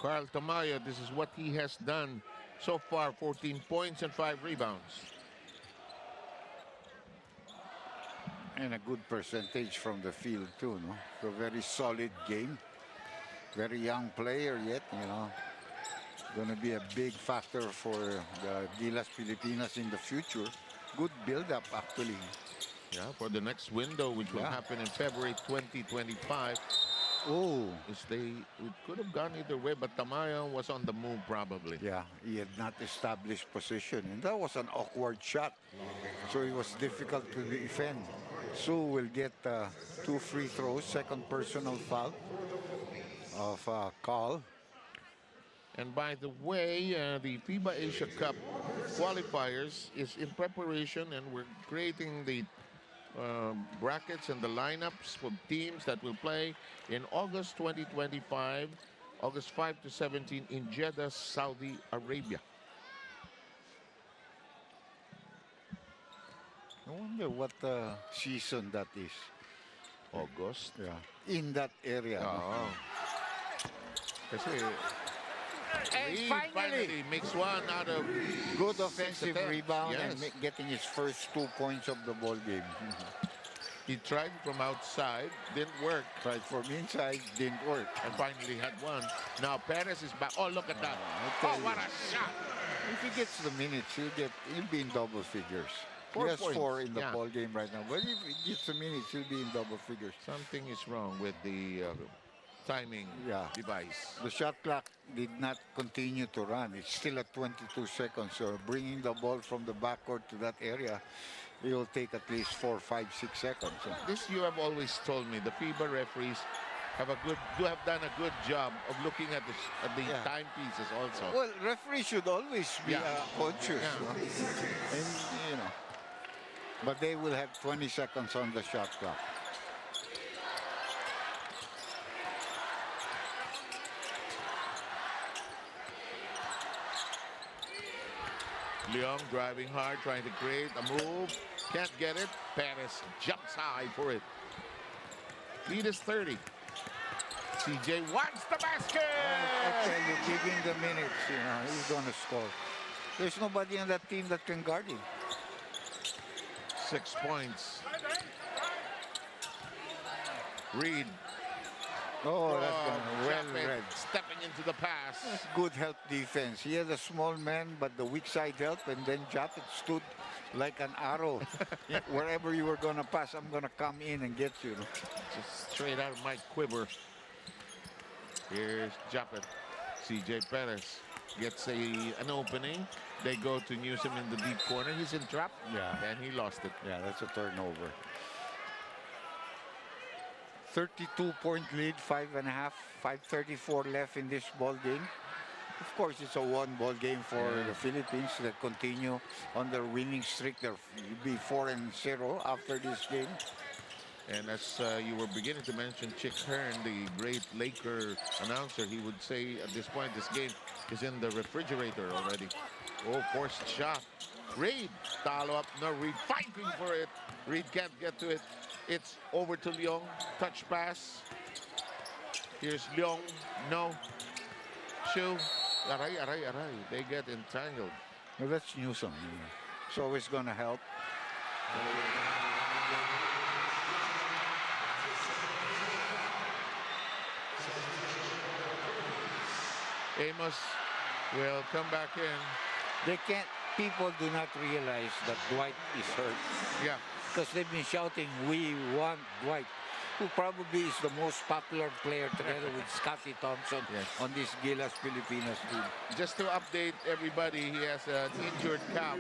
Speaker 6: Carl Tamayo, this is what he has done so far. 14 points and 5 rebounds.
Speaker 11: And a good percentage from the field too, no? So very solid game. Very young player yet, Gonna be a big factor for the Gilas Pilipinas in the future. Good build-up, actually.
Speaker 6: Yeah, for the next window, which will happen in February 2025.
Speaker 11: Oh.
Speaker 6: It could have gone either way, but Tamayo was on the move probably.
Speaker 11: Yeah, he had not established position, and that was an awkward shot. So it was difficult to defend. Su will get 2 free throws, second personal foul of Carl.
Speaker 6: And by the way, the FIBA Asia Cup qualifiers is in preparation, and we're creating the brackets and the lineups for teams that will play in August 2025, August 5 to 17 in Jeddah, Saudi Arabia.
Speaker 11: I wonder what season that is.
Speaker 6: August?
Speaker 11: Yeah. In that area.
Speaker 6: Kasi
Speaker 7: And
Speaker 6: Reed
Speaker 7: finally
Speaker 6: makes one out of
Speaker 7: good
Speaker 6: 6
Speaker 7: offensive
Speaker 6: attempts.
Speaker 7: rebound
Speaker 6: Yes.
Speaker 7: and getting his first 2 points of the ball game.
Speaker 6: He tried from outside, didn't work,
Speaker 7: Tried from inside, didn't work.
Speaker 6: and finally had one. Now Perez is back. Oh, look at that.
Speaker 7: tell
Speaker 6: Oh, what
Speaker 7: you.
Speaker 6: a shot.
Speaker 7: If he gets the minutes, he'll be in double figures.
Speaker 6: 4
Speaker 7: He has
Speaker 6: points.
Speaker 7: 4 in the
Speaker 6: Yeah.
Speaker 7: ball game right now. But if he gets the minutes, he'll be in double figures.
Speaker 6: Something is wrong with the timing device.
Speaker 7: The shot clock did not continue to run. It's still at 22 seconds. So bringing the ball from the backcourt to that area, it will take at least 4, 5, 6 seconds. So
Speaker 6: This you have always told me. The FIBA referees have done a good job of looking at the timepieces also.
Speaker 7: well, referees should always be conscious.
Speaker 6: Yeah.
Speaker 7: No? And, but they will have 20 seconds on the shot clock.
Speaker 6: Leong driving hard, trying to create a move. Can't get it. Perez jumps high for it. Lead is 30. CJ wants the basket!
Speaker 7: I tell you, give him the minutes, he's going to score. There's nobody on that team that can guard him.
Speaker 6: 6 points. Reed.
Speaker 7: Oh, that's well
Speaker 6: Japet
Speaker 7: read.
Speaker 6: stepping into the pass.
Speaker 7: That's good help defense. He had a small man, but the weak side help, and then Japet stood like an arrow. Wherever you were going to pass, I'm going to come in and get you.
Speaker 6: Just straight out of my quiver. Here's Japet. CJ Perez gets an opening. They go to Newsom in the deep corner. He's in trap.
Speaker 7: Yeah.
Speaker 6: And he lost it.
Speaker 7: Yeah, that's a turnover. 32-point lead, 5.5, 5:34 left in this ball game. Of course, it's a one-ball game for the Philippines that continue on their winning streak. They'll be 4-0 after this game.
Speaker 6: And as you were beginning to mention, Chick Hearn, the great Laker announcer, he would say at this point, this game is in the refrigerator already. Oh, forced shot. Reed, talo up. No, Reed fighting for it. Reed can't get to it. It's over to Leong. Touch pass. Here's Leong. No. Shu. Aray, aray, aray. They get entangled.
Speaker 7: Well, that's Newsom. It's always going to help.
Speaker 6: Amos will come back in.
Speaker 7: People do not realize that Dwight is hurt.
Speaker 6: Yeah.
Speaker 7: Because they've been shouting, "We want Dwight," who probably is the most popular player together with Scotty Thompson on this Gilas Pilipinas team.
Speaker 6: Just to update everybody, he has an injured calf,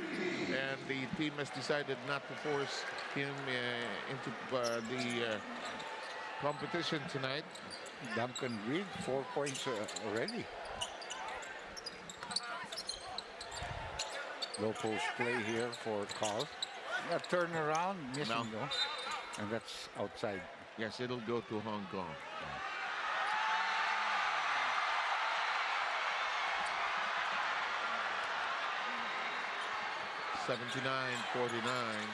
Speaker 6: and the team has decided not to force him into the competition tonight.
Speaker 7: Duncan Reed, 4 points already. Low post play here for Carl. Yeah, turn around, missing though. And that's outside.
Speaker 6: Yes, it'll go to Hong Kong. Yeah. 79-49.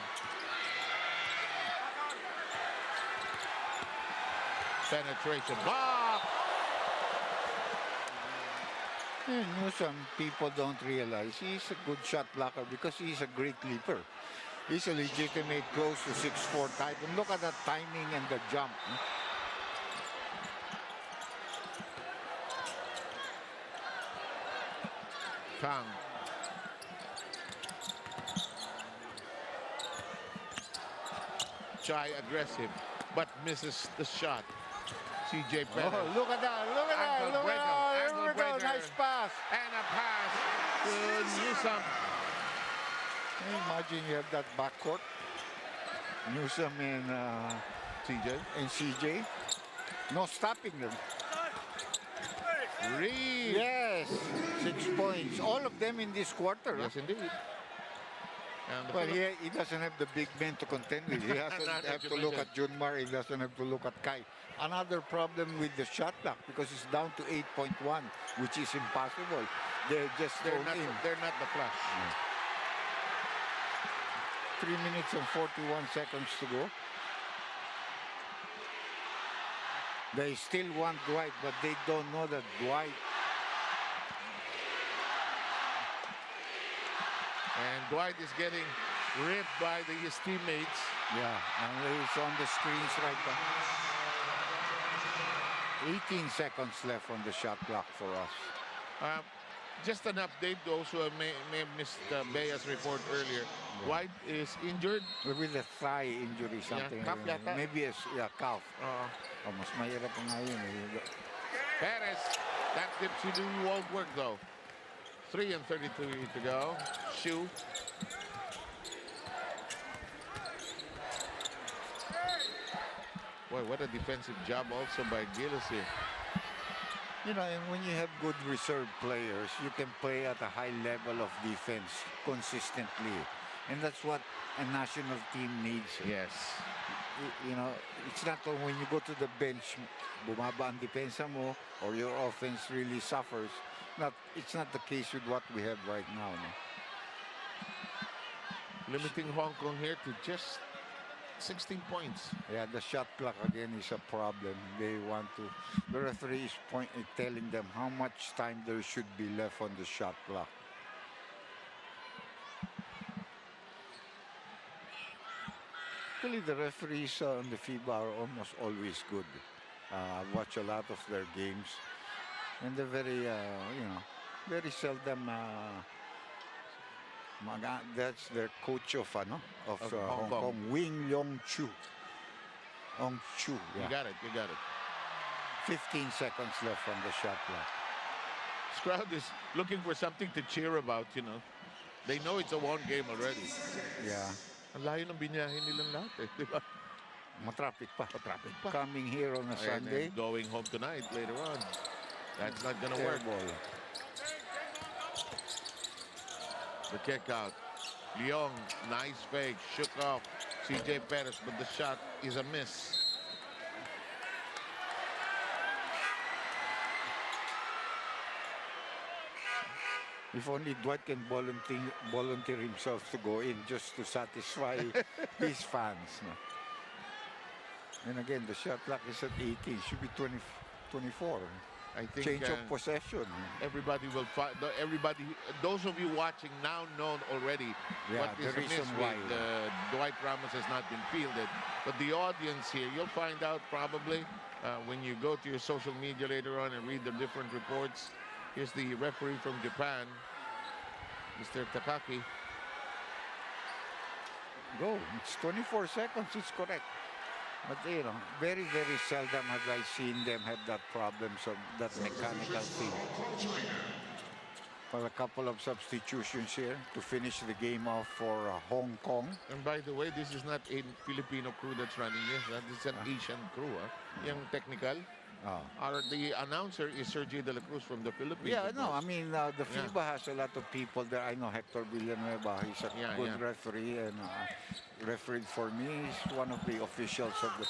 Speaker 6: Penetration. Ah!
Speaker 7: Some people don't realize he's a good shot blocker because he's a great leaper. He's a legitimate close to 6'4" type. And look at that timing and the jump.
Speaker 6: Kang. Chai aggressive, but misses the shot. CJ Perez.
Speaker 7: Oh, look at that, look at that, look at that. There we go, nice pass.
Speaker 6: And a pass to Newsom.
Speaker 7: Can you imagine you have that backcourt? Newsom and CJ. No stopping them.
Speaker 6: Reed.
Speaker 7: Yes, 6 points. All of them in this quarter.
Speaker 6: Yes, indeed.
Speaker 7: Well, he doesn't have the big men to contend with. He doesn't have to look at Junmar. He doesn't have to look at Kai. Another problem with the shot clock because it's down to 8.1, which is impossible. They're
Speaker 6: not the flash.
Speaker 7: 3 minutes and 41 seconds to go. They still want Dwight, but they don't know that Dwight
Speaker 6: And Dwight is getting ripped by his teammates.
Speaker 11: Yeah, and it's on the screens right now. 18 seconds left on the shot clock for us.
Speaker 6: Just an update, those who may have missed Bea's report earlier.
Speaker 11: Yeah.
Speaker 6: White is injured.
Speaker 11: With a thigh injury, something.
Speaker 6: calf yata.
Speaker 11: Maybe a calf. Oh, mas mahirap pa nga yun.
Speaker 6: Perez, that dipsy won't work though. 3:33 to go. Shu. Boy, what a defensive job also by Gillis here.
Speaker 11: You know, and when you have good reserve players, you can play at a high level of defense consistently. And that's what a national team needs.
Speaker 6: Yes.
Speaker 11: You know, it's not when you go to the bench, bumaba ang depensa mo, or your offense really suffers. It's not the case with what we have right now. No?
Speaker 6: Limiting Hong Kong here to just 16 points.
Speaker 11: Yeah, the shot clock again is a problem. They want to. The referee is telling them how much time there should be left on the shot clock. Actually, the referees on the FIBA are almost always good. I watch a lot of their games, and they're very, very seldom. That's their coach of Hong Kong, Wing Yong Chu. Ong Chu. Yeah.
Speaker 6: You got it.
Speaker 11: 15 seconds left on the shot clock.
Speaker 6: This crowd is looking for something to cheer about, you know. They know it's a one game already.
Speaker 11: Yeah.
Speaker 6: Ang layo ng binyahin nilang lahat, di ba?
Speaker 11: Matraffic pa.
Speaker 6: Matraffic pa.
Speaker 11: Coming here on a Sunday.
Speaker 6: And going home tonight later on. That's not gonna work. The kick out. Leong, nice fake, shook off CJ Perez, but the shot is a miss.
Speaker 11: If only Dwight can volunteer himself to go in just to satisfy his fans. No? And again, the shot clock is at 18. Should be 24.
Speaker 6: I think
Speaker 11: change of possession.
Speaker 6: Everybody will find. Everybody, those of you watching now know already what is amiss with Dwight Ramos has not been fielded. But the audience here, you'll find out probably when you go to your social media later on and read the different reports. Here's the referee from Japan, Mr. Takaki.
Speaker 11: Go. It's 24 seconds. It's correct. But, you know, very, very seldom have I seen them have that problem, so that mechanical thing. For a couple of substitutions here to finish the game off for Hong Kong.
Speaker 6: And by the way, this is not a Filipino crew that's running this. This is an Asian crew. Yung technical. The announcer is Sergio De La Cruz from the Philippines.
Speaker 11: Yeah, no, I mean, the FIBA has a lot of people there. I know Hector Villanueva. He's a good referee and refereed for me. He's one of the officials of the...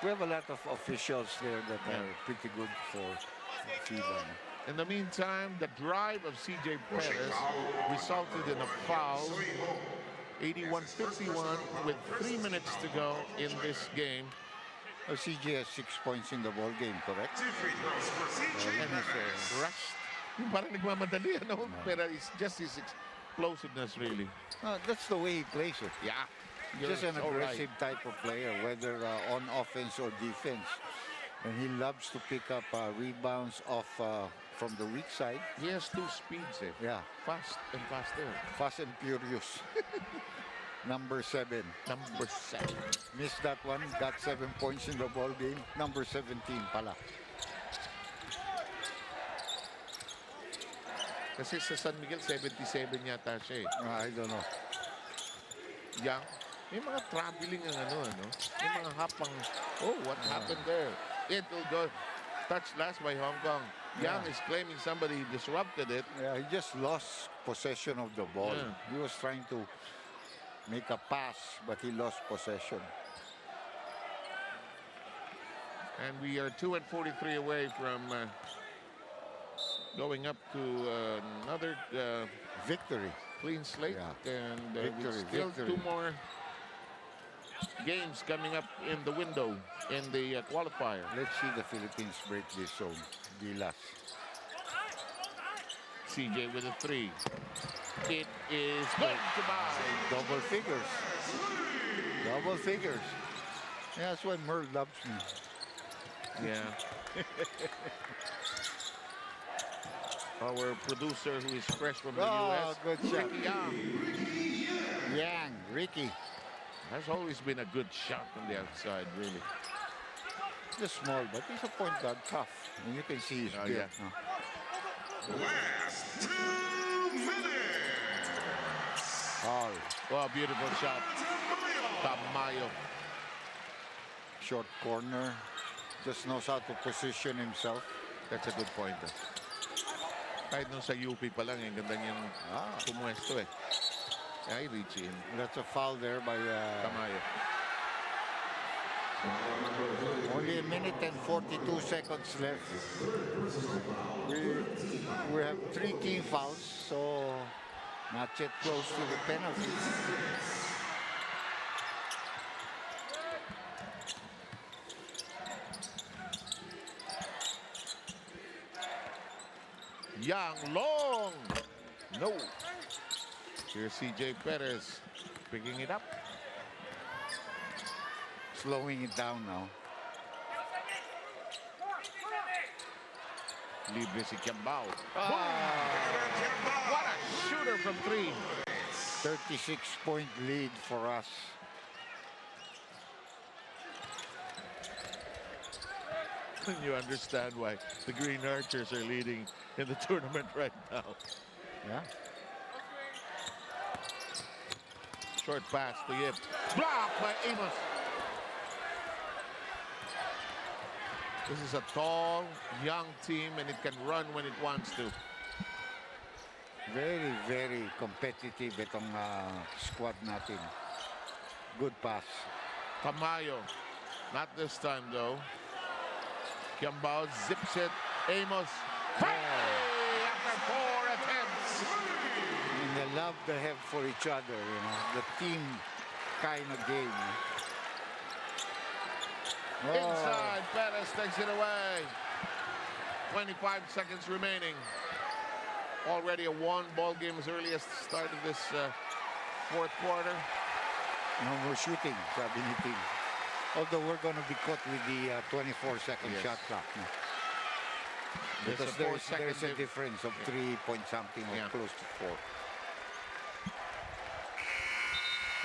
Speaker 11: We have a lot of officials there that are pretty good for FIBA.
Speaker 6: In the meantime, the drive of CJ Perez resulted in a foul. 81-51 with 3 minutes to go in this game.
Speaker 11: CJ has 6 points in the ball game, correct?
Speaker 6: And rushed. Parang nagmamadali, ano? Pero it's just his explosiveness, really.
Speaker 11: That's the way he plays it.
Speaker 6: Yeah.
Speaker 11: Just an aggressive type of player, whether on offense or defense. And he loves to pick up rebounds off from the weak side.
Speaker 6: He has two speeds, eh?
Speaker 11: Yeah.
Speaker 6: Fast and faster.
Speaker 11: Fast and furious. Number 7.
Speaker 6: Number 7.
Speaker 11: Missed that one. Got 7 points in the ball game. Number 17 pala.
Speaker 6: Kasi sa San Miguel, 77 yata siya eh.
Speaker 11: I don't know.
Speaker 6: Young. May mga traveling ang ano. May mga hapang, what happened there? It will go touched last by Hong Kong. Young is claiming somebody disrupted it.
Speaker 11: Yeah, he just lost possession of the ball.
Speaker 6: Yeah.
Speaker 11: He was trying to make a pass, but he lost possession.
Speaker 6: And we are 2 and 43 away from going up to another
Speaker 11: victory.
Speaker 6: Clean slate.
Speaker 11: Yeah.
Speaker 6: And still 2 more games coming up in the window in the qualifier.
Speaker 11: Let's see the Philippines break this zone. Gilas.
Speaker 6: CJ with a 3. It is good to buy.
Speaker 11: Double figures. Double figures. Yeah, that's why Merle loves me.
Speaker 6: Yeah. Our producer, who is fresh from the U.S.,
Speaker 11: good shot.
Speaker 6: Ricky Yang.
Speaker 11: Ricky.
Speaker 6: Has always been a good shot from the outside, really.
Speaker 11: Just small, but he's a point guard, tough. And you can see he's built.
Speaker 6: Yeah.
Speaker 1: Last 2 minutes.
Speaker 11: Foul.
Speaker 6: Oh, beautiful shot. Tamayo.
Speaker 11: Short corner. Just knows how to position himself.
Speaker 6: That's a good pointer. Kahit nung sa UP pa lang, ang ganda niyang pumuesto eh. Ay, reach in.
Speaker 11: That's a foul there by
Speaker 6: Tamayo.
Speaker 11: Only 1 minute and 42 seconds left. We have 3 team fouls, so not yet close to the penalty.
Speaker 6: Yang long. No. Here's CJ Perez picking it up.
Speaker 11: Slowing it down now.
Speaker 6: Libre si Kiambao. What a shooter from 3.
Speaker 11: 36-point lead for us.
Speaker 6: You understand why the Green Archers are leading in the tournament right now.
Speaker 11: Yeah.
Speaker 6: Short pass to Yip. Blocked by Amos. This is a tall, young team, and it can run when it wants to.
Speaker 11: Very, very competitive itong squad natin. Good pass.
Speaker 6: Tamayo. Not this time, though. Kiambao zips it. Amos. Hey! After 4 attempts.
Speaker 11: And they love to have for each other, you know, the team kind of game.
Speaker 6: Inside, Perez takes it away. 25 seconds remaining. Already a 1-ball game as early as the start of this 4th quarter.
Speaker 11: No more shooting, sabi ni team. Although we're going to be caught with the 24-second shot clock. No? Because there's a difference of 3 point something or close to 4.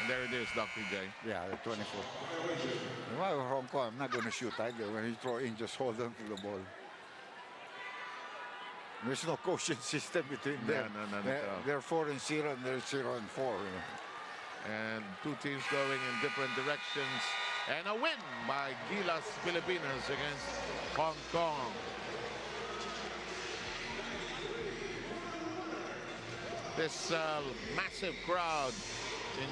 Speaker 6: And there it is, Dr. J.
Speaker 11: Yeah, the 24. Well, Hongkong, I'm not going to shoot either. When you throw in, just hold on to the ball. There's no quotient system between them.
Speaker 6: No.
Speaker 11: They're 4-0 and they're 0-4. You know.
Speaker 6: And 2 teams going in different directions. And a win by Gilas Filipinas against Hong Kong. This massive crowd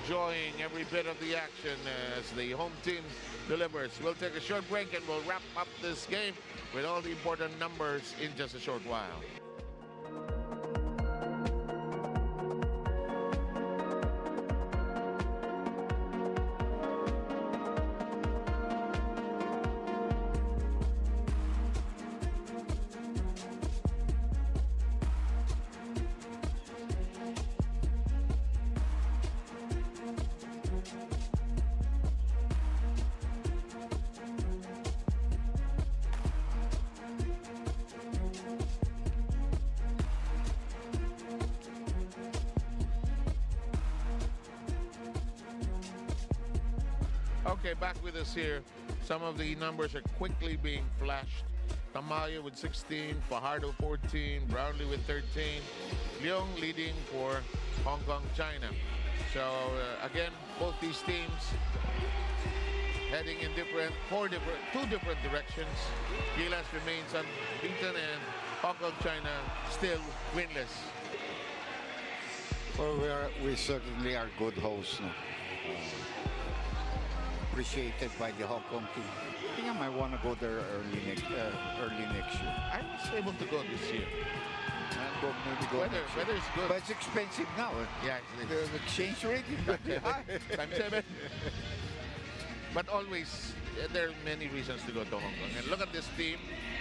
Speaker 6: enjoying every bit of the action as the home team delivers. We'll take a short break and we'll wrap up this game with all the important numbers in just a short while. Okay, back with us here. Some of the numbers are quickly being flashed. Tamayo with 16, Fajardo 14, Brownlee with 13, Leong leading for Hong Kong, China. So again, both these teams heading in two different directions. Gilas remains unbeaten and Hong Kong, China still winless.
Speaker 11: Well, we certainly are good hosts. No? Appreciated by the Hong Kong team. I think I might want to go there early next year.
Speaker 6: I was able to go this year.
Speaker 11: Weather
Speaker 6: is good.
Speaker 11: But it's expensive now.
Speaker 6: Yeah,
Speaker 11: the exchange rate is very high.
Speaker 6: Times 7. But always, there are many reasons to go to Hong Kong. And look at this team.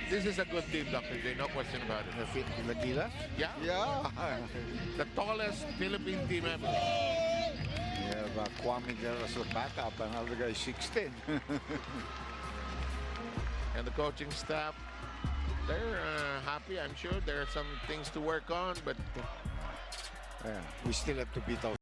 Speaker 6: This is a good team, Dr. J, no question about it.
Speaker 11: The Gilas?
Speaker 6: Yeah.
Speaker 11: Yeah.
Speaker 6: The tallest Philippine team ever.
Speaker 11: Yeah, Kwame there as a backup, another guy 6'10".
Speaker 6: And the coaching staff, they're happy, I'm sure. There are some things to work on, but
Speaker 11: Yeah, we still have to beat out